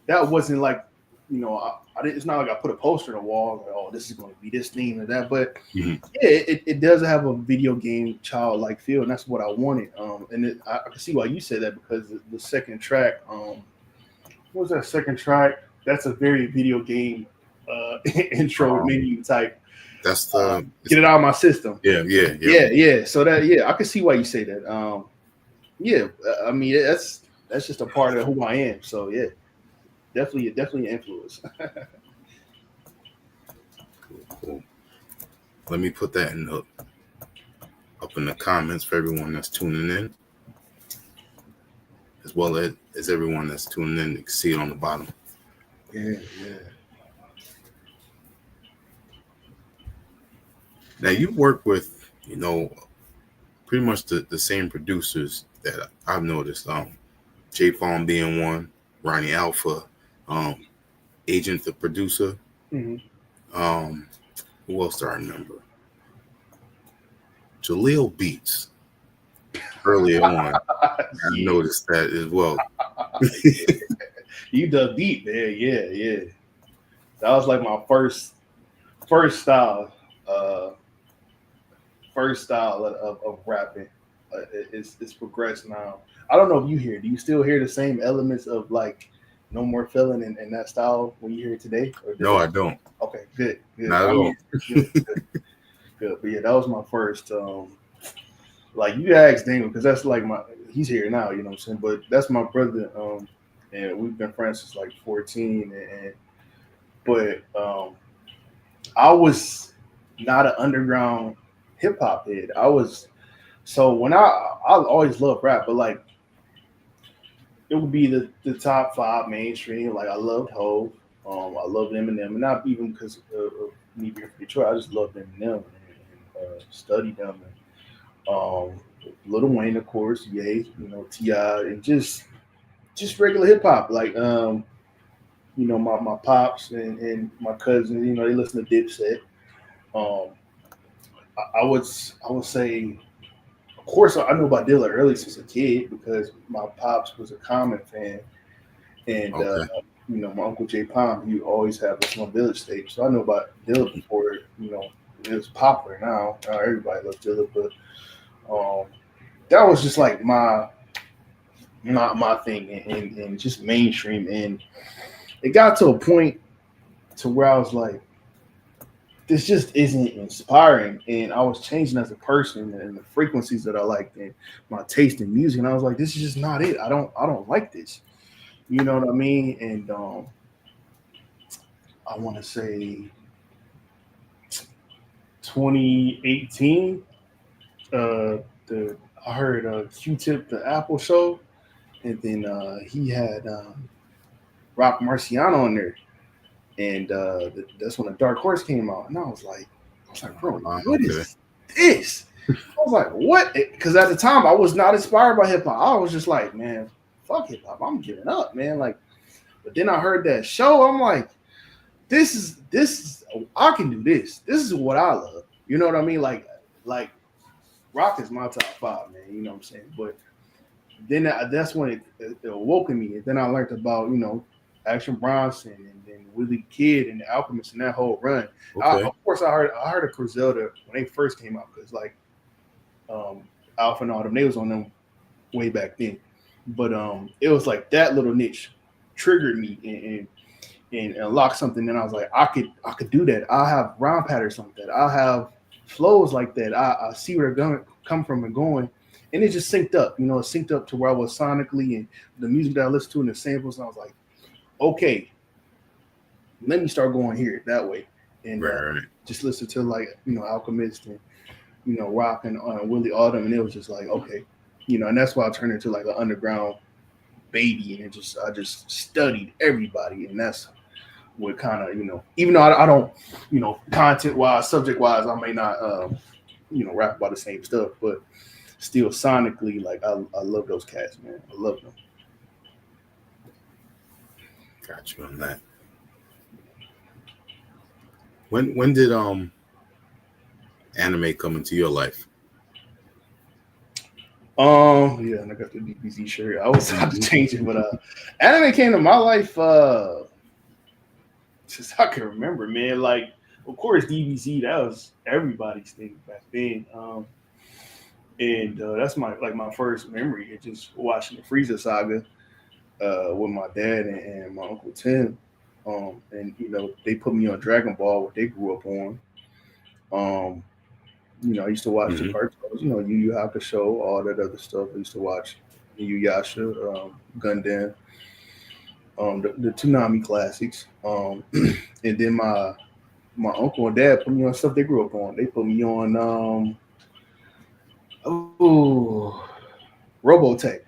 that wasn't like it's not like I put a poster on the wall. Like, oh, this is going to be this theme or that. But yeah, it does have a video game childlike feel, and that's what I wanted. And I can see why you said that because the second track, what was that second track? That's a very video game intro menu type. That's the get it out of my system. Yeah. So I can see why you say that. I mean that's just a part of who I am. So yeah, definitely an influence. Cool. Let me put that up in the comments for everyone that's tuning in, as well as everyone that's tuning in. You can see it on the bottom. Yeah. Now you work with, pretty much the same producers that I've noticed. J Fawn being one, Ronnie Alpha, Agent the producer. Mm-hmm. Who else do I remember? Jaleel Beats. Earlier on, I noticed that as well. You done beat, man. Yeah. That was like my first style. First style of rapping. It's progressed now. I don't know if you hear. Do you still hear the same elements of like No More Feeling and that style when you hear it today? No, I don't. Okay, good. Not at all. Good. But yeah, that was my first. Like you asked Daniel because that's like he's here now. You know what I'm saying? But that's my brother. And we've been friends since like 14. But I was not an underground hip hop head. I was So when I always love rap, but like it would be the top five mainstream. Like I loved Hov, I loved Eminem, and not even because of me being from Detroit. I just loved Eminem and studied them. And, Lil Wayne, of course, Ye, Ti, and just regular hip hop. Like my pops and my cousins, they listen to Dipset. Um, I would say, of course, I knew about Dilla early since a kid because my pops was a Common fan, and Okay. my uncle Jay Palm, he always had a small village tape, so I knew about Dilla before it was popular. Now everybody loves Dilla, but um, that was just like my thing, and just mainstream, and it got to a point to where I was like, this just isn't inspiring. And I was changing as a person and the frequencies that I liked and my taste in music. And I was like, this is just not it. I don't like this. You know what I mean? And I want to say 2018, the I heard Q-Tip the Apple show, and then he had Rock Marciano on there, and that's when the Dark Horse came out, and I was like, bro, what Okay. is this? I was like, what? Because at the time I was not inspired by hip hop. I was just like, man, fuck hip hop. I'm giving up, man. Like, but then I heard that show. I'm like, this is I can do this. This is what I love. You know what I mean? Like rock is my top five, man. You know what I'm saying? But then that's when it awoke in me. And then I learned about Action Bronson and then Willie Kid and the Alchemist and that whole run. Okay. Of course, I heard of Griselda when they first came out because like um, Alpha and all them, they was on them way back then. But it was like that little niche triggered me and unlocked something. And I was like, I could do that. I have rhyme patterns like that. I have flows like that. I see where they're going come from and going. And it just synced up, it synced up to where I was sonically and the music that I listened to and the samples. And I was like, okay, let me start going here that way. And Right. just listen to like, Alchemist and, Rock and Willie Autumn. And it was just like, okay, and that's why I turned into like an underground baby. And I just studied everybody. And that's what kind of, even though I don't, content wise, subject wise, I may not, rap about the same stuff, but still sonically, like I love those cats, man. I love them. Got you on that. When did anime come into your life? Yeah, and I got the DBZ shirt. I was about to change it, but anime came to my life since I can remember, man. Like, of course, DBZ, that was everybody's thing back then. And that's my first memory. It's just watching the Frieza saga with my dad and my uncle Tim. And they put me on Dragon Ball, what they grew up on. Um, I used to watch the Hmm. cartoons, Yu Yu Hakusho, all that other stuff. I used to watch Yu Yasha, Gundam, the Toonami classics. And then my uncle and dad put me on stuff they grew up on. They put me on oh Robotech.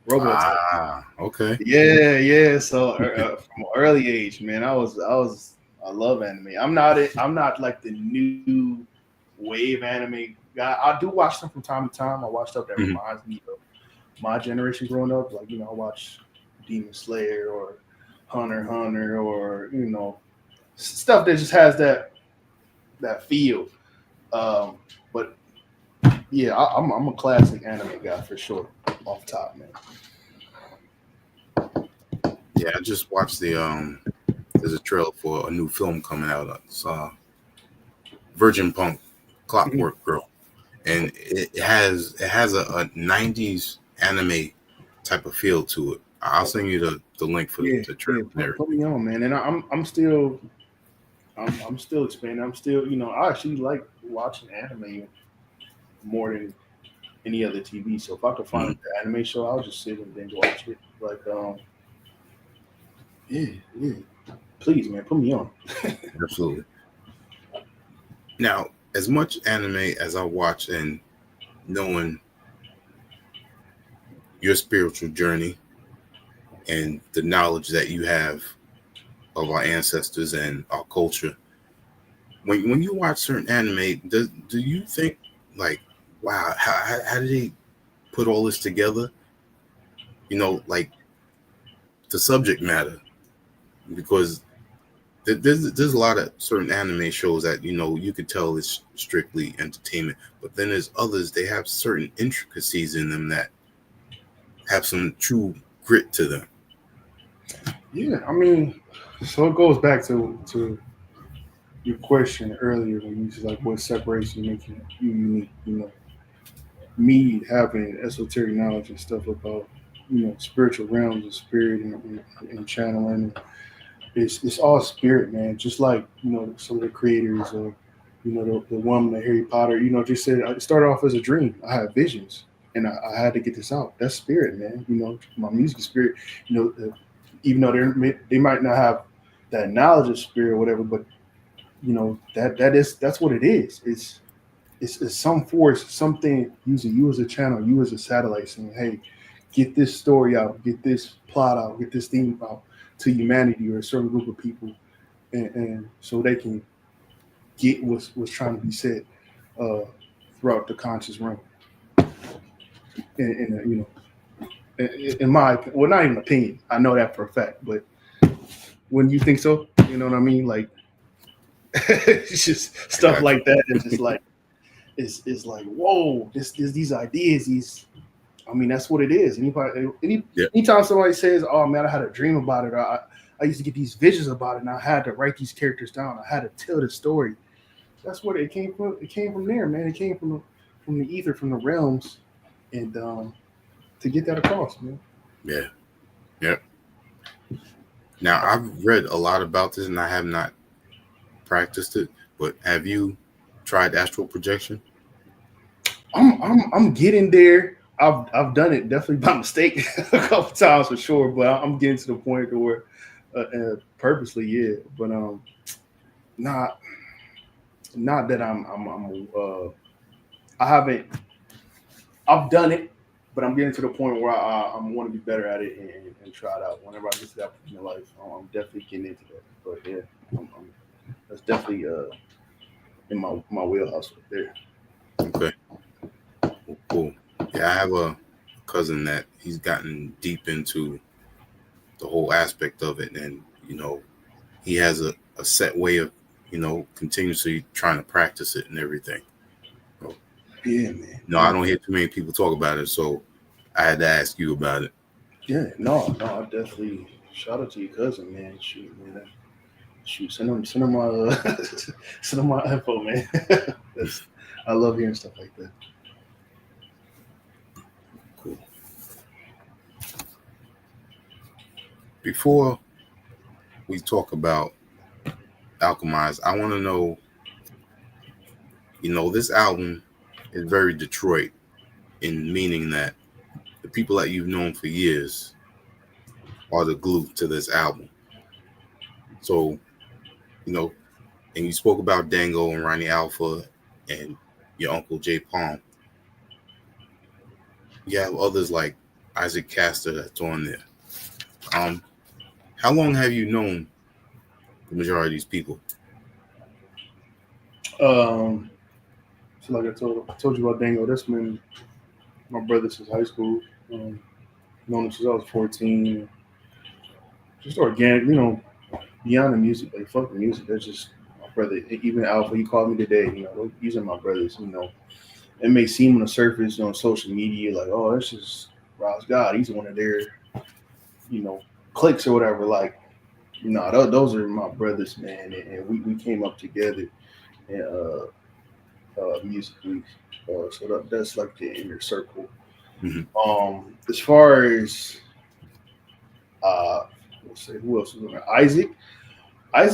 Robotech. Okay. Yeah. So from an early age, man, I love anime. I'm not like the new wave anime guy. I do watch them from time to time. I watch stuff that Hmm. reminds me of my generation growing up. Like I watch Demon Slayer or Hunter x Hunter or stuff that just has that feel. But yeah, I'm a classic anime guy for sure. Off top, man. Yeah, I just watched there's a trailer for a new film coming out. It's Virgin Punk, Mhm. Clockwork Girl, and it has a 90s anime type of feel to it. I'll send you the link for Yeah, the yeah. trailer and Put everything. me on, man. And I'm still expanding. I'm still, I actually like watching anime more than any other TV. So if I could find Mhm. an anime show, I'll just sit and binge watch it. Like, yeah, yeah. Please, man, put me on. Absolutely. Now, as much anime as I watch, and knowing your spiritual journey and the knowledge that you have of our ancestors and our culture, when you watch certain anime, do you think like, wow, how did they put all this together? Like the subject matter, because there's a lot of certain anime shows that you could tell it's strictly entertainment, but then there's others, they have certain intricacies in them that have some true grit to them. Yeah, I mean, so it goes back to your question earlier when you said like what separates you, make you unique. Me having esoteric knowledge and stuff about spiritual realms and spirit and channeling. It's all spirit, man. Just like some of the creators of the woman of Harry Potter. Just said it started off as a dream. I had visions, and I had to get this out. That's spirit, man. My music is spirit. Even though they might not have that knowledge of spirit or whatever, but that's what it is. It's some force, something using you as a channel, you as a satellite, saying, "Hey, get this story out, get this plot out, get this theme out to humanity or a certain group of people, and so they can get what's trying to be said throughout the conscious realm." And in my not even opinion, I know that for a fact, but wouldn't you think so? You know what I mean? Like it's just stuff like that. It's just like it's like, whoa, these ideas, that's what it is. Anytime somebody says, "Oh man, I had a dream about it," or I used to get these visions about it, and I had to write these characters down. I had to tell the story. That's what it came from. It came from there, man. It came from the ether, from the realms, and to get that across, man. Yeah. Yep. Now I've read a lot about this, and I have not practiced it. But have you tried astral projection? I'm getting there. I've done it definitely by mistake a couple times for sure, but I'm getting to the point where purposely, yeah. But not that I haven't. I've done it, but I'm getting to the point where I want to be better at it and try it out. Whenever I get to that point in my life, I'm definitely getting into that. But yeah, that's definitely in my wheelhouse right there. Okay. Cool. Yeah, I have a cousin that he's gotten deep into the whole aspect of it, and he has a set way of continuously trying to practice it and everything. So, yeah, man. No, I don't hear too many people talk about it, so I had to ask you about it. Yeah, no, I definitely shout out to your cousin, man. Shoot, man. Send him my send him my info, man. I love hearing stuff like that. Cool. Before we talk about Alchemize, I want to know, this album is very Detroit, in meaning that the people that you've known for years are the glue to this album. So, and you spoke about Dango and Ronnie Alpha and your uncle Jay Palm. You have others like Isaac Castor that's on there. How long have you known the majority of these people? So like I told you about Dango. That's been my brother since high school. Known him since I was 14. Just organic, beyond the music, like fuck the music. That's just my brother. Even Alpha, he called me today. These are my brothers. It may seem on the surface on social media like, oh, that's just RAHS God. He's one of their, cliques or whatever. Like, those are my brothers, man. And we came up together and musically. So that's like the inner circle. Mm-hmm. As far as we'll say who else was on there? Isaac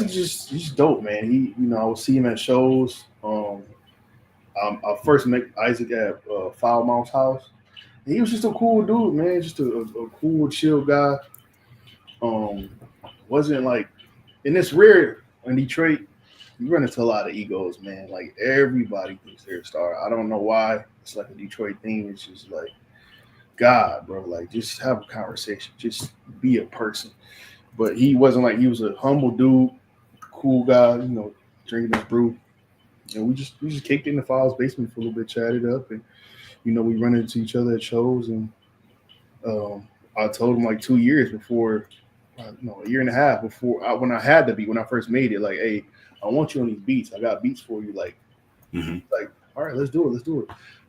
he's dope, man. I would see him at shows. I first met Isaac at Foul Mouth's house. And he was just a cool dude, man. Just a cool, chill guy. Wasn't like, and it's rare in Detroit. you run into a lot of egos, man. Like everybody thinks they're a star. I don't know why. It's like a Detroit thing. It's just like, God, bro, like just have a conversation. Just be a person. But he wasn't like he was a humble dude, cool guy, drinking his brew. And we just kicked it in the Files basement for a little bit, chatted up, and we run into each other at shows. And I told him like 2 years before, no, a year and a half before when I had the beat, when I first made it, like, hey, I want you on these beats. I got beats for you. Like, like, all right, let's do it.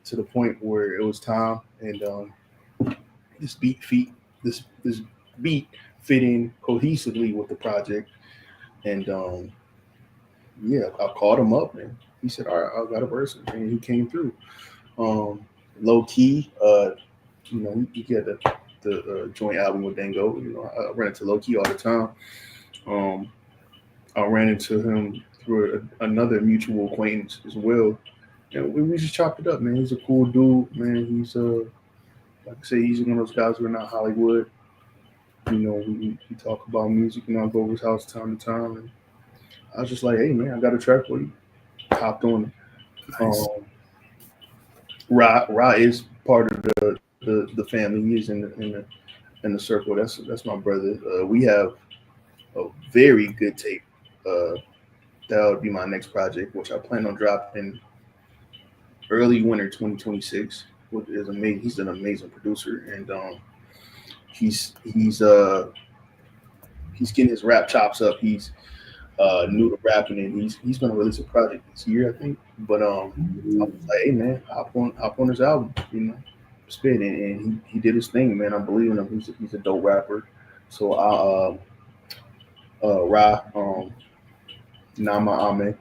To the point where it was time, and this beat fit in cohesively with the project, and yeah, I called him up, and he said, all right, I got a verse, and he came through. Low key, he had the joint album with Dango. I ran into Low Key all the time. I ran into him through another mutual acquaintance as well. And we just chopped it up, man. He's a cool dude, man. He's like I say, he's one of those guys who are not Hollywood. We talk about music, and I'll go over his house time to time. And I was just like, hey, man, I got a track for you. Hopped on it. Nice. Ra is part of the family. He is in the circle. That's my brother. We have a very good tape. That would be my next project, which I plan on dropping early winter 2026. Which is amazing. He's an amazing producer, and he's getting his rap chops up. He's new to rapping, and he's gonna release a project this year, I think. But I was like, hey man, hop on his album, spit, and he did his thing, man. I believe in him. He's a dope rapper. So Ra, Nama Ame,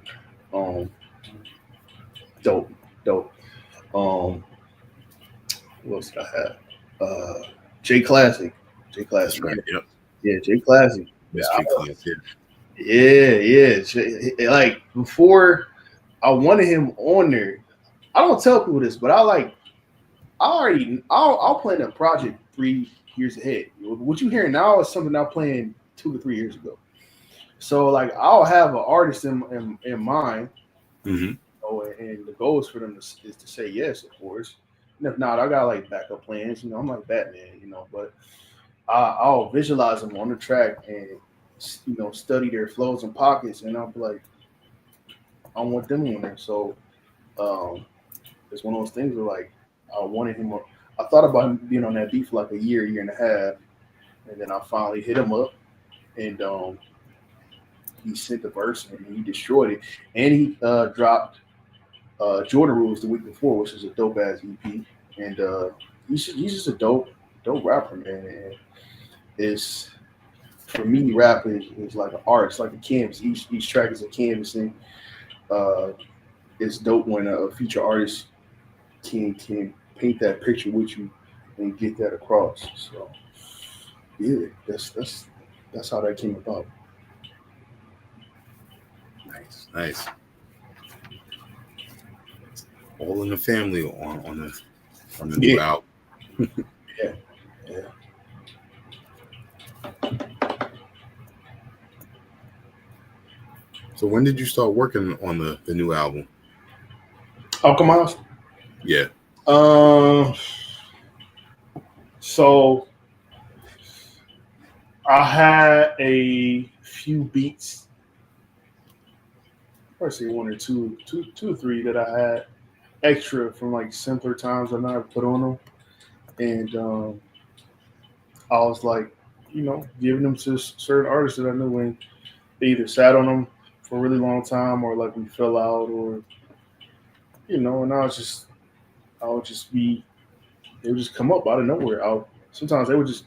dope. What else did I have? J Classic. That's right. Yep. Yeah, J Classic. Yeah. Like before, I wanted him on there. I don't tell people this, but I'll plan a project 3 years ahead. What you hearing now is something I planned 2 to 3 years ago. So like I'll have an artist in mind, and the goal is for them is to say yes, of course. And if not, I got like backup plans. I'm like Batman, but I'll visualize them on the track and study their flows and pockets, and I'll be like, I want them on there. So it's one of those things where like I wanted him. I thought about him being on that beat for like a year and a half, and then I finally hit him up, and he sent the verse and he destroyed it, and he dropped Jordan Rules the week before, which is a dope ass EP, and he's just a dope rapper, man. And it's for me, rap is like an art. It's like a canvas. Each track is a canvas, and it's dope when a feature artist can paint that picture with you and get that across. So yeah, that's how that came about. Nice. All in the family on the new album. Yeah. So when did you start working on the new album? Alchemized? Yeah. So I had a few beats. I'd say one or two or three that I had extra from like simpler times I never put on them, and I was like, giving them to certain artists that I knew, when they either sat on them for a really long time, or like we fell out, or and they would just come up out of nowhere. Sometimes they would just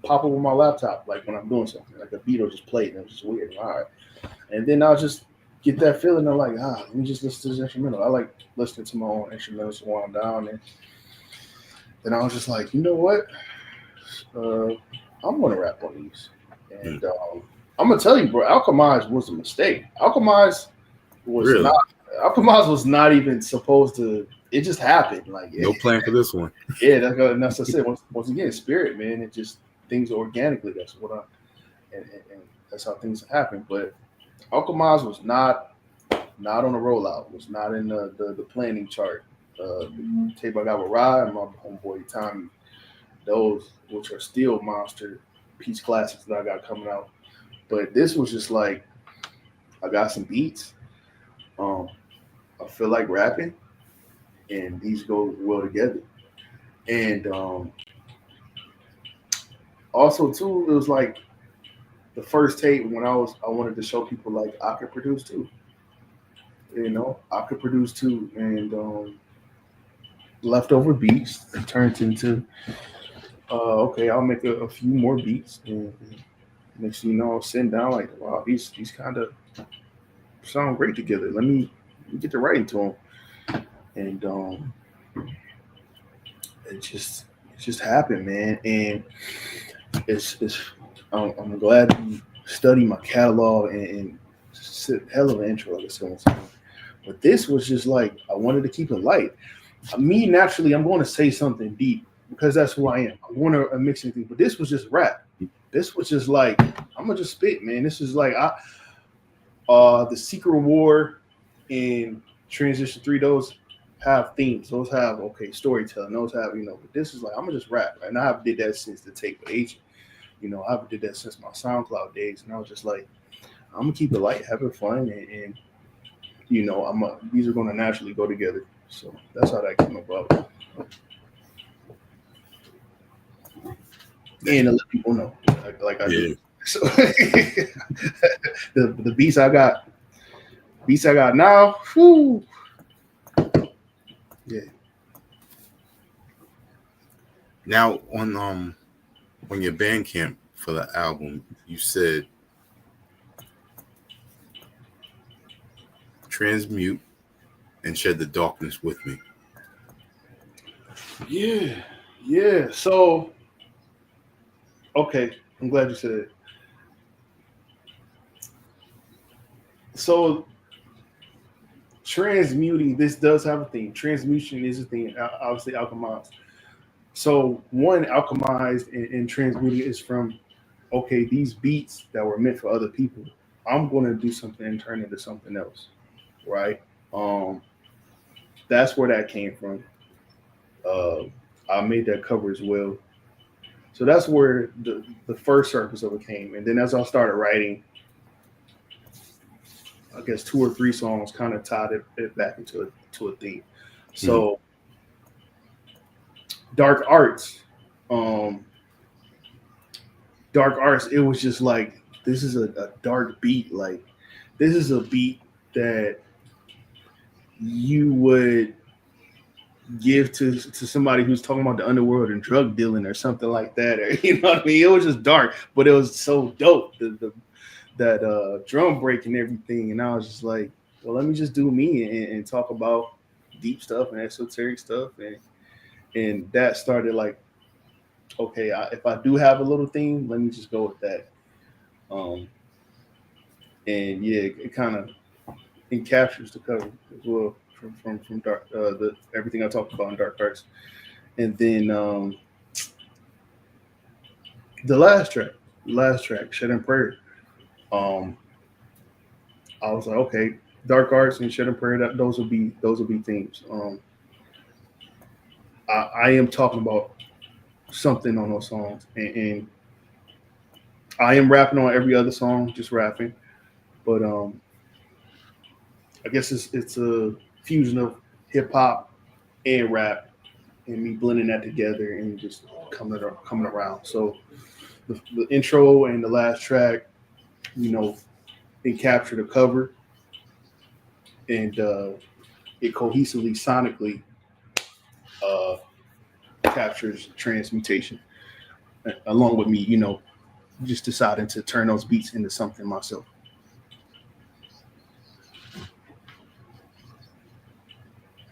pop up on my laptop, like when I'm doing something, like a beat will just play, and it was just weird. All right, and then I'll just get that feeling. I'm like, let me just listen to this instrumental. I like listening to my own instrumentals while I'm down, and then I was just like, you know what? I'm gonna rap on these, and I'm gonna tell you, bro. Alchemized was a mistake. Alchemized was not even supposed to. It just happened. Like no plan for this one. Yeah, that's what I said. Once again, spirit, man. It just things organically. That's what and that's how things happen. But Alchemized was not not on the rollout, was not in the planning chart. The tape I got with Rod and my homeboy Tommy, those which are still monster piece classics that I got coming out. But this was just like I got some beats. Um, I feel like rapping, and these go well together. And also too, it was like the first tape when I wanted to show people like I could produce too. You know, I could produce too, and leftover beats turned into okay, I'll make a few more beats, and next thing you know, I'm sitting down like, wow, these kind of sound great together. Let me get to writing to them, and it just happened, man, and it's I'm glad you study my catalog and hell of an intro, like I said. But this was just like I wanted to keep it light. Me naturally, I'm going to say something deep because that's who I am. I'm going to mix anything, but this was just rap. This was just like I'm gonna just spit, man. This is like the Secret War and Transition 3. Those have themes. Those have storytelling. Those have But this is like I'm gonna just rap, right? And I have did that since the tape with H. I've did that since my SoundCloud days, and I was just like, I'm gonna keep it light, having fun, and these are gonna naturally go together. So that's how that came about. And to let people know, like I do. So the beats I got now, whew, yeah. Now on your Bandcamp for the album, you said transmute and shed the darkness with me. Yeah. So, okay, I'm glad you said it. So, transmuting, this does have a theme. Transmutation is a thing, obviously alchemized. So, one alchemized and transmuting is from, okay, these beats that were meant for other people, I'm going to do something and turn into something else, right? That's where that came from. I made that cover as well. So that's where the first surface of it came. And then as I started writing, I guess 2 or 3 songs kind of tied it back into a theme. So Dark Arts, it was just like, this is a dark beat. Like, this is a beat that you would give to somebody who's talking about the underworld and drug dealing or something like that, or you know what I mean. It was just dark, but it was so dope. That drum break and everything, and I was just like, well, let me just do me and talk about deep stuff and esoteric stuff, and that started like, okay, if I do have a little theme, let me just go with that. And yeah, it kind of captures the cover as well from dark the everything I talked about in Dark Arts. And then the last track, Shed and Prayer. I was like, okay, Dark Arts and Shed and Prayer, those will be themes. I am talking about something on those songs, and I am rapping on every other song, just rapping. But I guess it's a fusion of hip hop and rap, and me blending that together and just coming around. So the intro and the last track, it captured the cover, and it cohesively sonically captures transmutation, along with me, just deciding to turn those beats into something myself.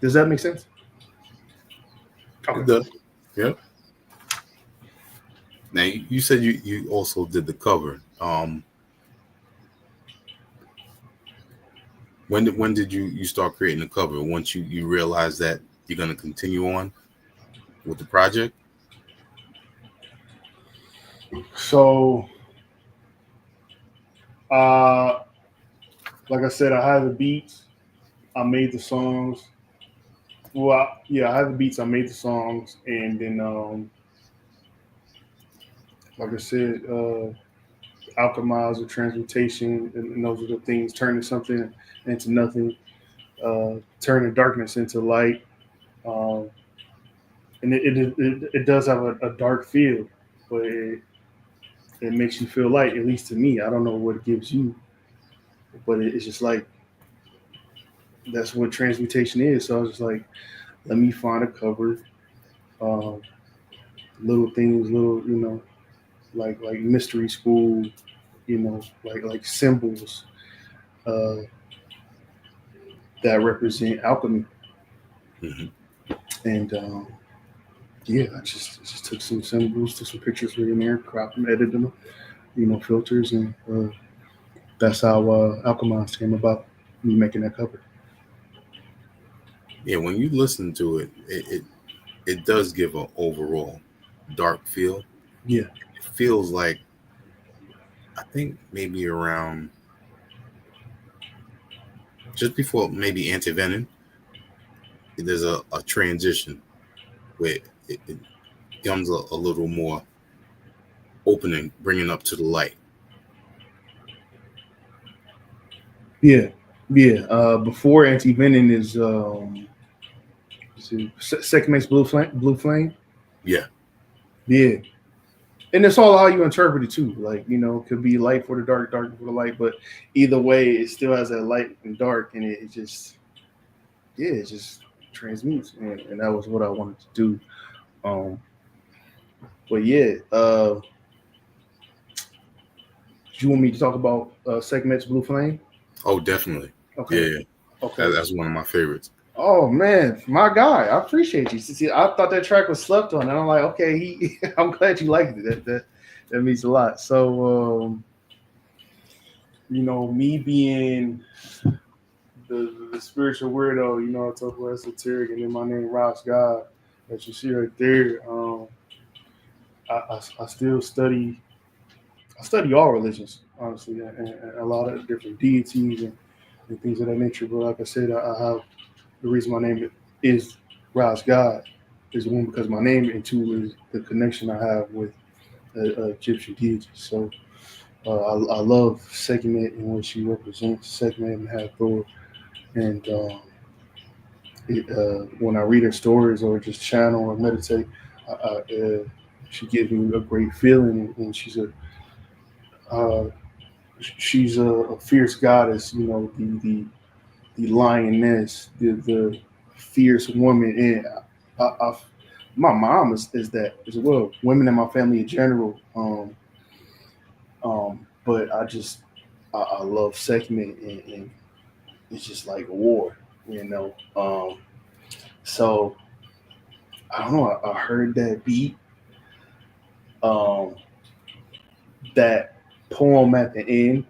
Does that make sense? Okay. It does. Yeah. Now you said you also did the cover. When did you start creating the cover? Once you realize that you're going to continue on with the project? So, like I said, I had the beats. I made the songs. Well, I had the beats. I made the songs, and then, like I said, alchemize or transmutation, and those are the things: turning something into nothing, turning darkness into light. Um, and it does have a dark feel, but it makes you feel light. At least to me, I don't know what it gives you, but it's just like that's what transmutation is. So I was just like, let me find a cover, um, little things, little like mystery school, like symbols uh, that represent alchemy. Mm-hmm. And I just took some symbols, took some pictures here and there, cropped them, edited them, filters, and that's how Alchemist came about, me making that cover. Yeah, when you listen to it, it does give an overall dark feel. Yeah. It feels like, I think maybe around just before maybe Anti-Venom, there's a transition where it becomes a little more opening, bringing up to the light. Yeah. Yeah. Before Anti-Venom is Second Makes Blue Flame. Blue Flame. Yeah. Yeah. And it's all how you interpret it too. Like, it could be light for the dark, dark for the light, but either way, it still has that light and dark, and it just transmutes, and that was what I wanted to do. But yeah, do you want me to talk about Segment's Blue Flame? Oh, definitely. Okay. Yeah. Okay. That's one of my favorites. Oh man, my guy, I appreciate you. See, I thought that track was slept on, and I'm like, okay, I'm glad you liked it. That means a lot. So, me being the spiritual weirdo, I talk about esoteric, and then my name RAHS God, that you see right there. I still study. I study all religions, honestly, and a lot of different deities and things of that nature. But like I said, I have the reason my name is RAHS God is one because my name, and two is the connection I have with Egyptian deities. So I love Sekhmet and what she represents, Sekhmet and Hathor. And when I read her stories or just channel or meditate, she gives me a great feeling, and uh, she's a fierce goddess. The lioness, the fierce woman, and my mom is that as well. Women in my family in general. But I love Sekhmet, and it's just like a war. So I don't know. I heard that beat, um, that poem at the end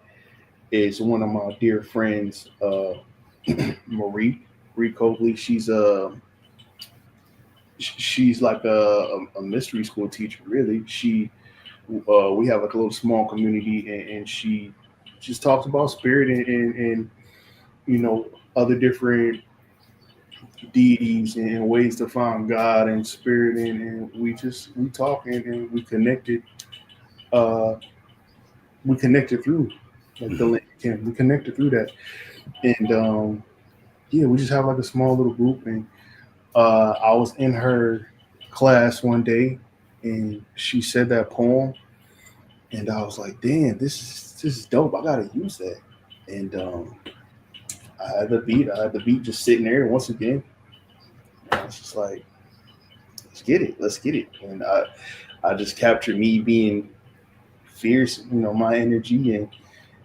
is one of my dear friends, Marie Coakley. She's like a mystery school teacher. Really, we have like a little small community, and she just talks about spirit and other different deities and ways to find God and spirit, and we talk, and we connected through like the link. We connected through that, and we just have like a small little group. And I was in her class one day, and she said that poem, and I was like, damn, this is dope. I gotta use that. And I had the beat just sitting there once again. And I was just like, let's get it. And I just captured me being fierce, my energy,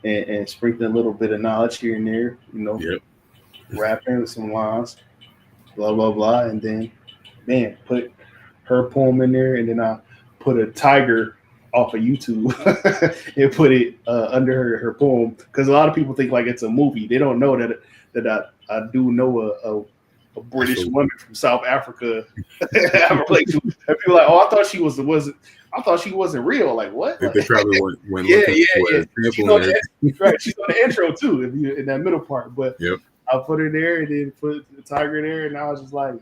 and sprinkling a little bit of knowledge here and there, Yep. rapping with some lines, blah blah blah, and then man, put her poem in there, and then I put a tiger off of YouTube and put it under her poem, because a lot of people think like it's a movie. They don't know that I do know a British woman from South Africa. I relate to. And people are like, oh, I thought she wasn't real. Like what? They probably went yeah. looking for She's on the intro too, in that middle part. But yep. I put her there and then put the tiger there, and I was just like,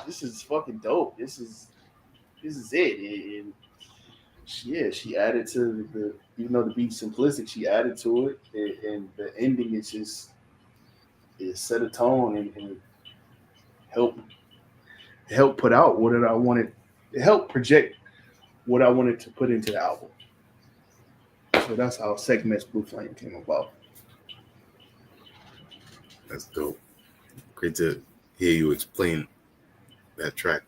this is fucking dope. This is it. And she added to the, even though to be simplistic, she added to it, and the ending is just, it set a tone and help put out what I wanted. It helped project what I wanted to put into the album. So that's how Segment's Blue Flame came about. That's dope. Great to hear you explain that track.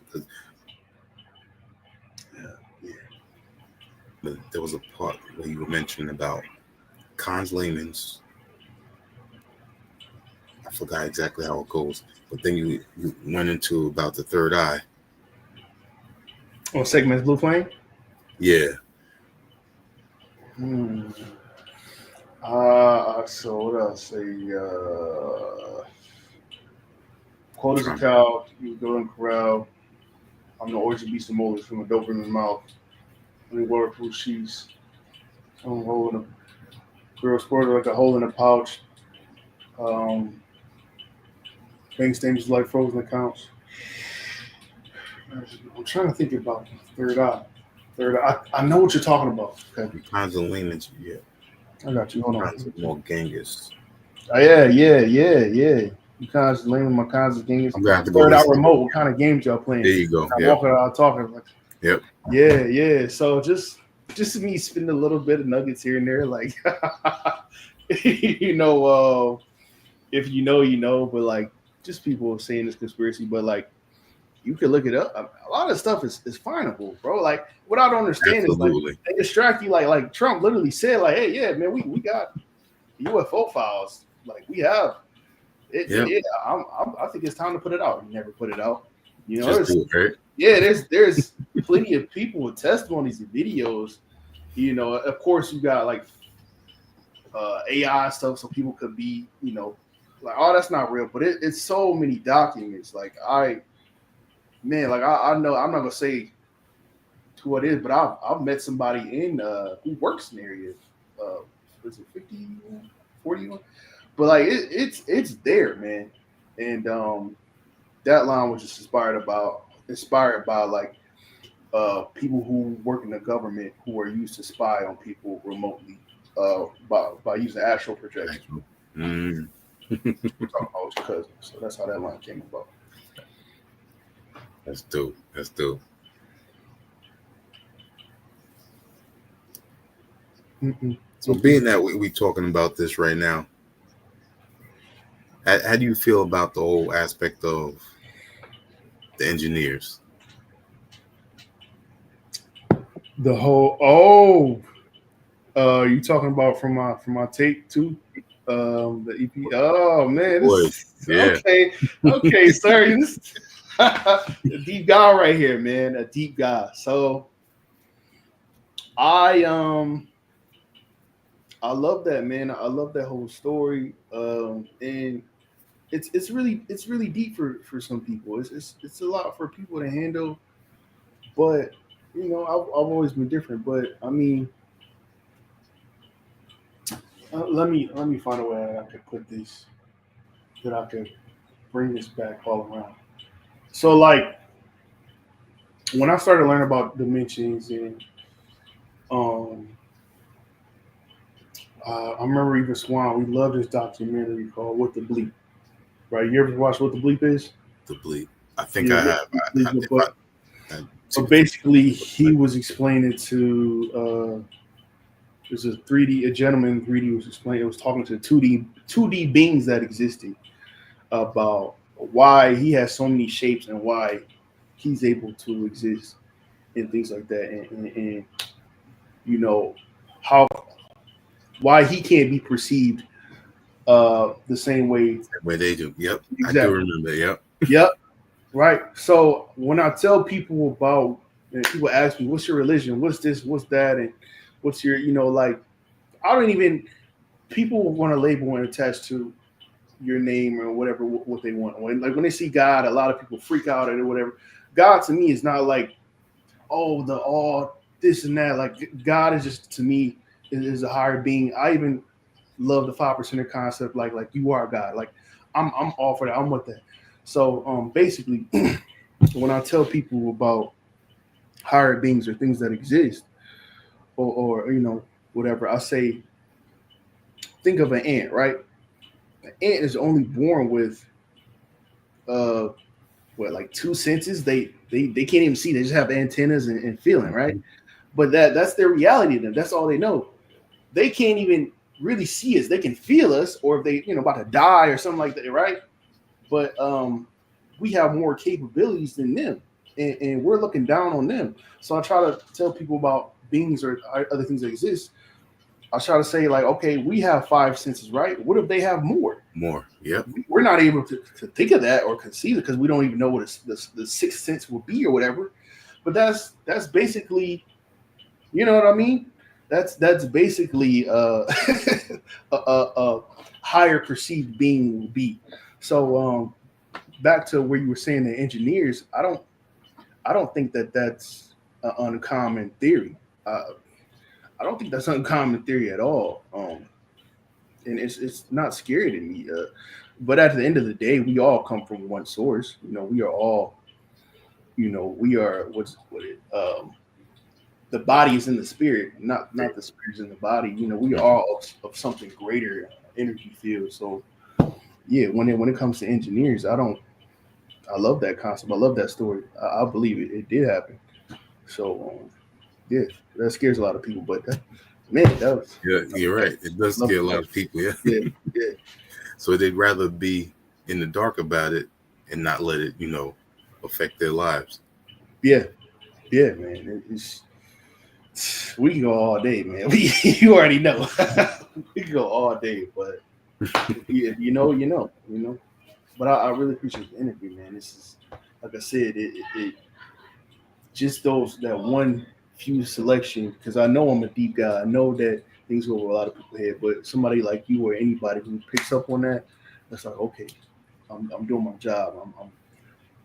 But there was a part where you were mentioning about Cons Layman's. I forgot exactly how it goes, but then you went into about the third eye. On Segment's Blue Flame? Yeah. So what else? Cold as a cow, you go in corral. I'm the origin beast of molars from a dope in his mouth. Any waterproof sheets. I'm holding a girl squirted like a hole in a pouch. Bank stains like frozen accounts. I'm trying to think about third eye. I know what you're talking about. Okay. Cons and Layman's, yeah. I got you. Hold on. More Genghis. Oh, yeah. You Cons Layman, my Cons is Genghis. I'm gonna have to go third eye remote. What kind of games y'all playing? There you go. I'm walking out talking. Like, yep. Yeah. So just me spending a little bit of nuggets here and there, like if you know, you know, but like just people saying this conspiracy, but like you can look it up. A lot of stuff is findable, bro. Like what I don't understand is like they distract you, like Trump literally said, like, hey, yeah, man, we got UFO files, like we have it. Yep. Yeah, I think it's time to put it out. You never put it out, you know. There's plenty of people with testimonies and videos. You know, of course, you got like AI stuff, so people could be, you know, like, oh, that's not real. But it's so many documents. Like I know, I'm not gonna say who it is, but I've met somebody in who works in the area. Was it 50, 41? But like it's there, man. And that line was just inspired by like people who work in the government who are used to spy on people remotely by using astral projection. We're talking about your cousin, so that's how that line came about. That's dope. So being that we talking about this right now, how do you feel about the whole aspect of the engineers? The whole you talking about from my take too? The EP. Oh man, okay, sorry. This a deep guy right here, man. A deep guy. So I love that, man. I love that whole story. And it's really deep for some people. It's a lot for people to handle, but you know, I've always been different. But I mean, let me find a way that I could put this, that I could bring this back all around. So like when I started learning about dimensions and I remember even Swan, we loved this documentary called What the Bleep. Right? You ever watch What the Bleep is? The Bleep. I think I have. So basically, he was explaining to there's a gentleman in 3D was explaining. It was talking to 2D beings that existed about why he has so many shapes and why he's able to exist and things like that, and you know why he can't be perceived the same way they do. Yep, exactly. I do remember. Yep. Right. So when I tell people about, and people ask me, "What's your religion? What's this? What's that? And what's your, you know, like, I don't even. People want to label and attach to your name or whatever what they want. When they see God, a lot of people freak out or whatever. God to me is not like, oh, the all this and that. Like God is just, to me, is a higher being. I even love the 5% concept. Like you are God. Like I'm all for that. I'm with that. So basically, when I tell people about higher beings or things that exist, or whatever, I say, think of an ant, right? An ant is only born with uh what, like two senses. They can't even see. They just have antennas and feeling, right? But that's their reality to them. That's all they know. They can't even really see us. They can feel us, or if they about to die or something like that, right? But we have more capabilities than them, and we're looking down on them. So I try to tell people about beings or other things that exist. I try to say, like, okay, we have five senses, right? What if they have more? More. Yep. We're not able to think of that or conceive it because we don't even know what the sixth sense will be or whatever. But that's basically, you know what I mean? That's basically a higher perceived being will be. So back to where you were saying the engineers, I don't think that that's an uncommon theory. I don't think that's uncommon theory at all. And it's not scary to me. But at the end of the day, we all come from one source. We are all, we are the body is in the spirit, not the spirit is in the body. We are all of something greater, energy field. So yeah, when it comes to engineers, I love that concept. I love that story. I believe it did happen. So yeah, that scares a lot of people. But man, that was Yeah, you're right. It does love scare a lot that. of people. Yeah. Yeah, yeah, So they'd rather be in the dark about it and not let it, affect their lives. yeah, yeah, man. We can go all day, man. You already know. We can go all day, but yeah, you know. But I really appreciate the interview, man. This is, like I said, it just those that one few selection, because I know I'm a deep guy. I know that things go over a lot of people's head, but somebody like you or anybody who picks up on that, that's like, okay, I'm doing my job.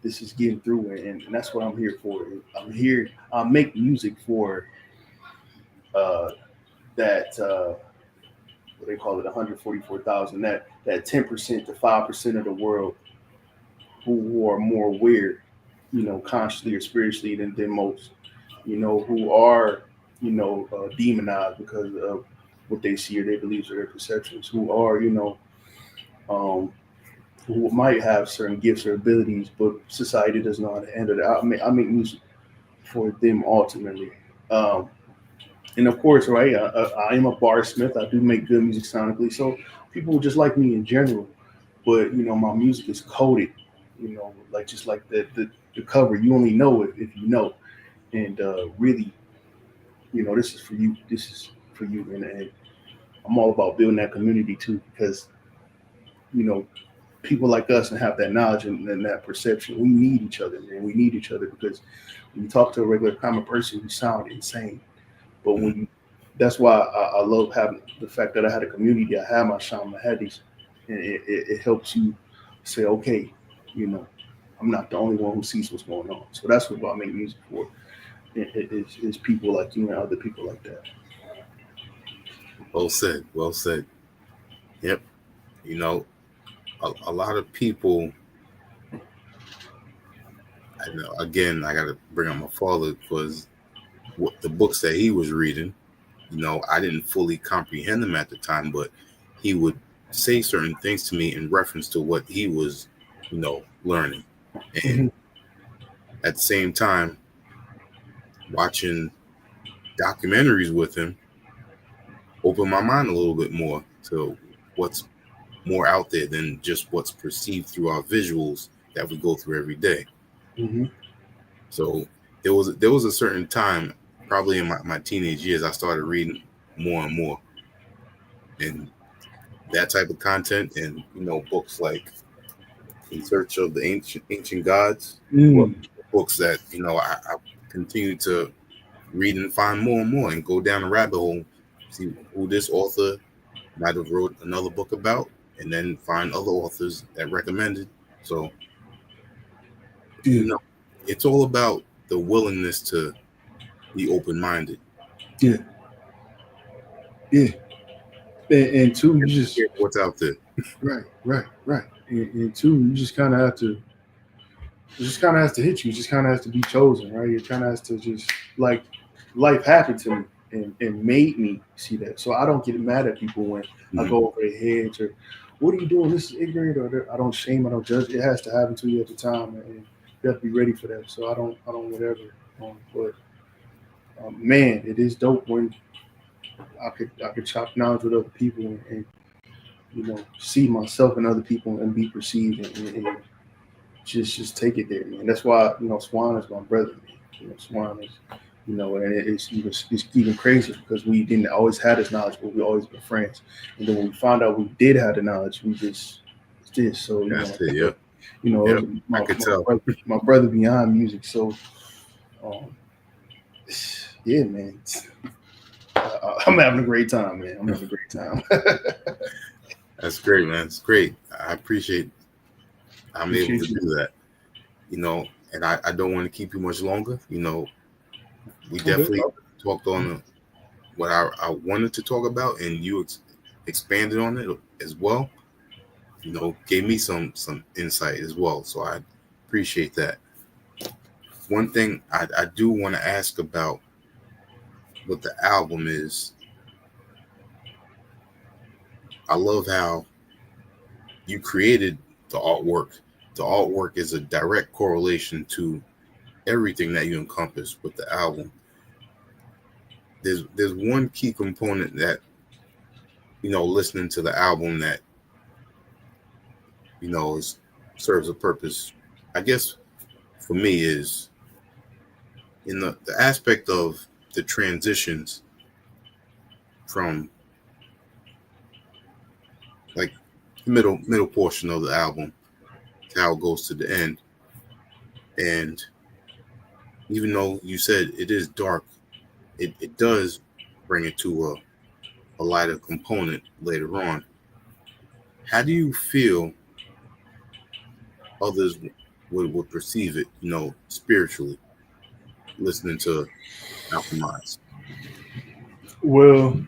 This is getting through, and that's what I'm here for. I'm here. I make music for uh, that. What they call it, 144,000. That 10% to 5% of the world who are more aware, consciously or spiritually than most, who are, demonized because of what they see or their beliefs or their perceptions, who are, um, who might have certain gifts or abilities, but society doesn't know how to handle that. I make music for them ultimately. Um, and of course, right, I am a bar smith. I do make good music sonically. So people just like me in general. But, my music is coded, like just like the cover. You only know it if you know. And really, this is for you. This is for you. And I'm all about building that community too, because, you know, people like us and have that knowledge and that perception. We need each other, man. We need each other because when you talk to a regular common person, you sound insane. But when Mhm. you, that's why I love having the fact that I had a community. I had my shaman, I had these, and it helps you say, okay, you know, I'm not the only one who sees what's going on. So that's what I make music for. It's people like you and other people like that. Well said. Well said. Yep. You know, a lot of people, I know, again, I got to bring up my father because what the books that he was reading, I didn't fully comprehend them at the time, but he would say certain things to me in reference to what he was, learning. And Hmm. at the same time, watching documentaries with him opened my mind a little bit more to what's more out there than just what's perceived through our visuals that we go through every day. Hmm. So there was a certain time, probably in my teenage years, I started reading more and more, and that type of content, and books like In Search of the Ancient Gods were Mm. books that I continue to read and find more and more, and go down a rabbit hole, see who this author might have wrote another book about, and then find other authors that recommended. So Yeah, you know, it's all about the willingness to be open minded. yeah, yeah. And two, you just what's out there. right. And two, you just kind of have to. It just kind of has to hit you. It just kind of has to be chosen, right? It kind of has to just like life happened to me and made me see that. So I don't get mad at people when I go over their heads or what are you doing? This is ignorant, or I don't shame, I don't judge. It has to happen to you at the time, and you have to be ready for that. So I don't whatever. But man, it is dope when I could chop knowledge with other people and see myself and other people and be perceived and just take it there, man. That's why Swan is my brother, man. Swan is, and it's even crazier because we didn't always have this knowledge, but we always been friends. And then when we found out we did have the knowledge, we just it's this. So That's it. Yep. It was I could tell. my brother beyond music. So um, yeah, man. I'm having a great time, man. I'm having a great time. That's great, man. It's great. I appreciate I'm able to do that. And I don't want to keep you much longer. We definitely talked on what I wanted to talk about, and you expanded on it as well. Gave me some insight as well. So I appreciate that. One thing I do want to ask about what the album is. I love how you created the artwork. The artwork is a direct correlation to everything that you encompass with the album. There's one key component that listening to the album that serves a purpose. I guess for me is in the aspect of the transitions from like the middle portion of the album to how it goes to the end. And even though you said it is dark, it does bring it to a lighter component later on. How do you feel others would perceive it, spiritually, listening to Alchemize? Well,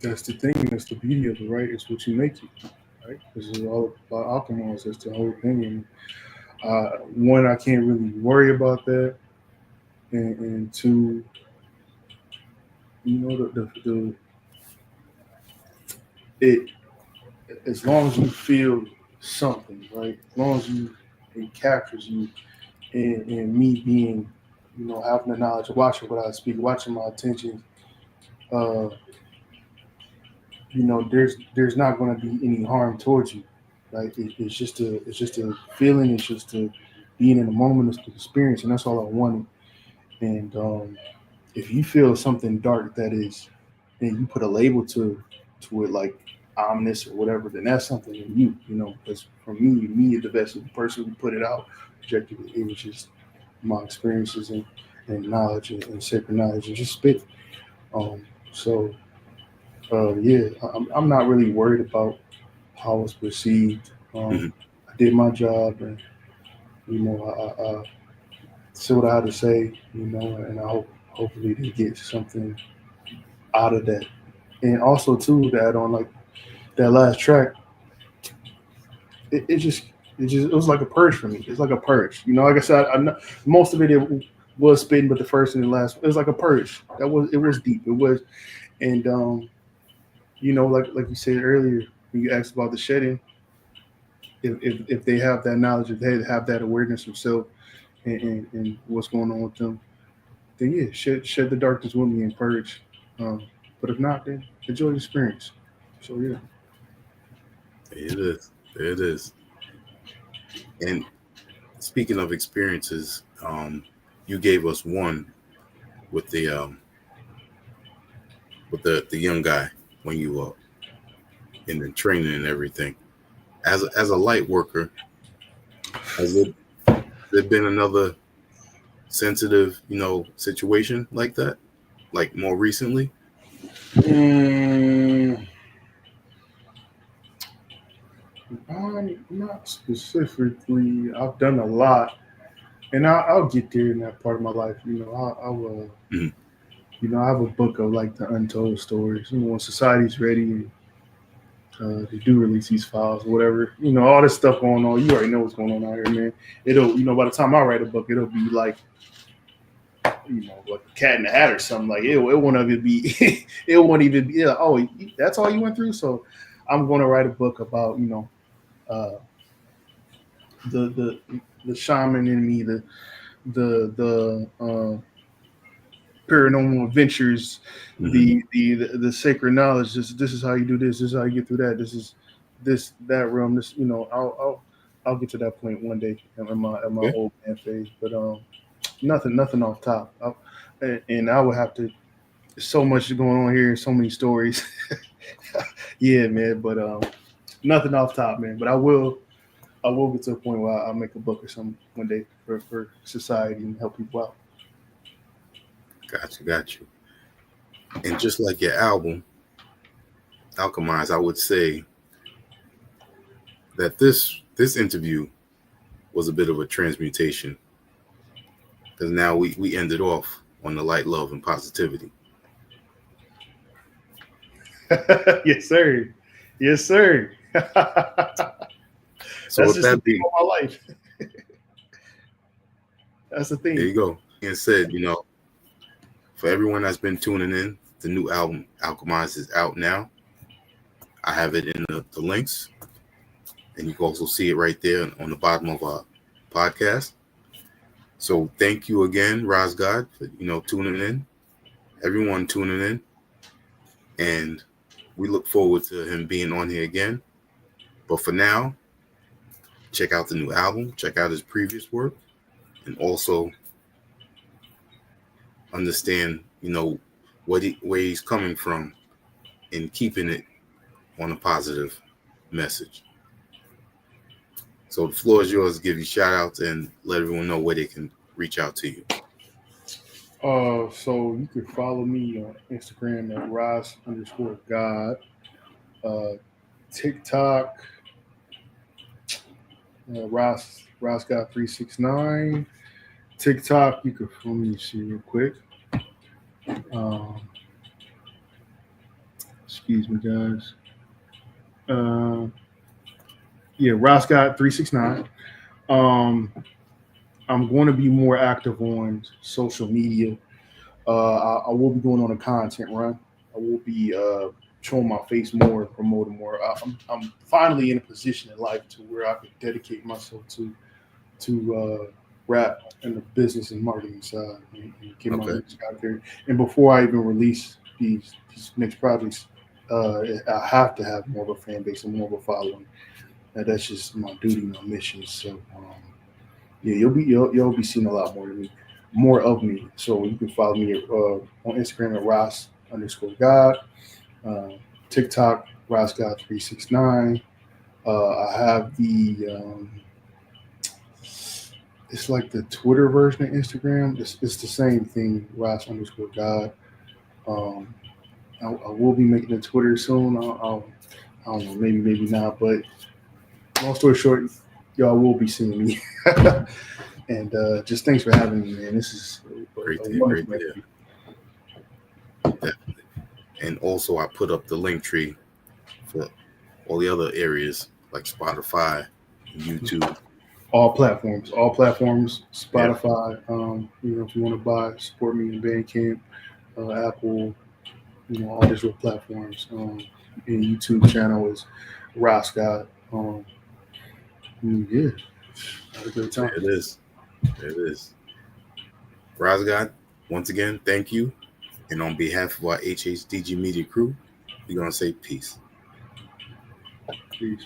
that's the thing. That's the beauty of it, right? It's what you make it, right? This is all about alchemize. That's the whole thing. And one, I can't really worry about that, and two, the it as long as you feel something, right? As long as it captures you, and me being, having the knowledge, watching what I speak, watching my attention. Uh, there's not going to be any harm towards you, right? It's just a feeling. It's just a being in the moment. It's the experience, and that's all I wanted. And if you feel something dark that is, and you put a label to it like ominous or whatever, then that's something in you, Because for me, the best the person who put it out, objectively, it was just my experiences and knowledge and sacred knowledge and just spit. So yeah, I'm not really worried about how it's perceived. I did my job, and I said what I had to say, and I hopefully they get something out of that. And also too, that on like that last track, it just it was like a purge for me. It's like a purge, Like I said, most of it was spitting, but the first and the last, it was like a purge. It was deep. It was, and like you said earlier when you asked about the shedding, if they have that knowledge, if they have that awareness of self and what's going on with them, then yeah, shed the darkness with me and purge. But if not, then enjoy the experience. So yeah. It is. It is. And speaking of experiences, you gave us one with the young guy when you were in the training and everything. As a light worker, has there been another sensitive, situation like that, like more recently? Not specifically. I've done a lot, and I'll get there in that part of my life. I will. Mhm. I have a book of like the untold stories. When society's ready and they do release these files or whatever, all this stuff going on. You already know what's going on out here, man. It'll, by the time I write a book, it'll be like, like Cat in the Hat or something. Like it won't even be, it won't even be. Yeah, oh, that's all you went through. So I'm going to write a book about, uh, the the shaman in me, the paranormal adventures, Mm-hmm. the sacred knowledge. This is how you do this. This is how you get through that. This is that realm. This, I'll get to that point one day in my Okay. old man phase. But nothing off top. And I would have to. There's so much going on here. So many stories. Yeah, man. But nothing off top, man. But I will get to a point where I'll make a book or something one day for society and help people out. Got you. And just like your album, Alchemize, I would say that this interview was a bit of a transmutation because now we ended off on the light, love, and positivity. Yes, sir. Yes, sir. So That's with just the that theme being, of my life. That's the there theme. you go. And said, for everyone that's been tuning in, the new album Alchemize is out now. I have it in the links, and you can also see it right there on the bottom of our podcast. So thank you again, RAHS GOD, for tuning in. Everyone tuning in, and we look forward to him being on here again. But for now, check out the new album, check out his previous work, and also understand, where he's coming from and keeping it on a positive message. So the floor is yours to give you shout outs and let everyone know where they can reach out to you. So you can follow me on Instagram at Rise_God. TikTok, Rise God369. TikTok, you can let me see real quick. Um, excuse me, guys. Uh, yeah, Rise God369. Um, I'm going to be more active on social media. I will be going on a content run. I will be showing my face more, promoting more. I'm finally in a position in life to where I could dedicate myself to rap and the business and marketing side and get my Okay. music out there. And before I even release these next projects, I have to have more of a fan base and more of a following. And that's just my duty, my mission. So yeah, you'll be seeing a lot more of me. So you can follow me on Instagram at Ross_God, uh, TikTok RossGod369. I have it's like the Twitter version of Instagram. It's the same thing, Ross_God. Um, I will be making a Twitter soon. I don't know, maybe not. But long story short, y'all will be seeing me. And just thanks for having me, man. This is Great a to hear. Great wonderful to hear. interview. Definitely. And also, I put up the link tree for all the other areas like Spotify, YouTube. All platforms, Yeah. Spotify. If you want to buy, support me in Bandcamp, Apple, all digital platforms. And YouTube channel is Ross God. Yeah, had a great There time. it is. There it is. RAHS GOD, once again, thank you. And on behalf of our HHDG Media crew, we're going to say peace. Peace.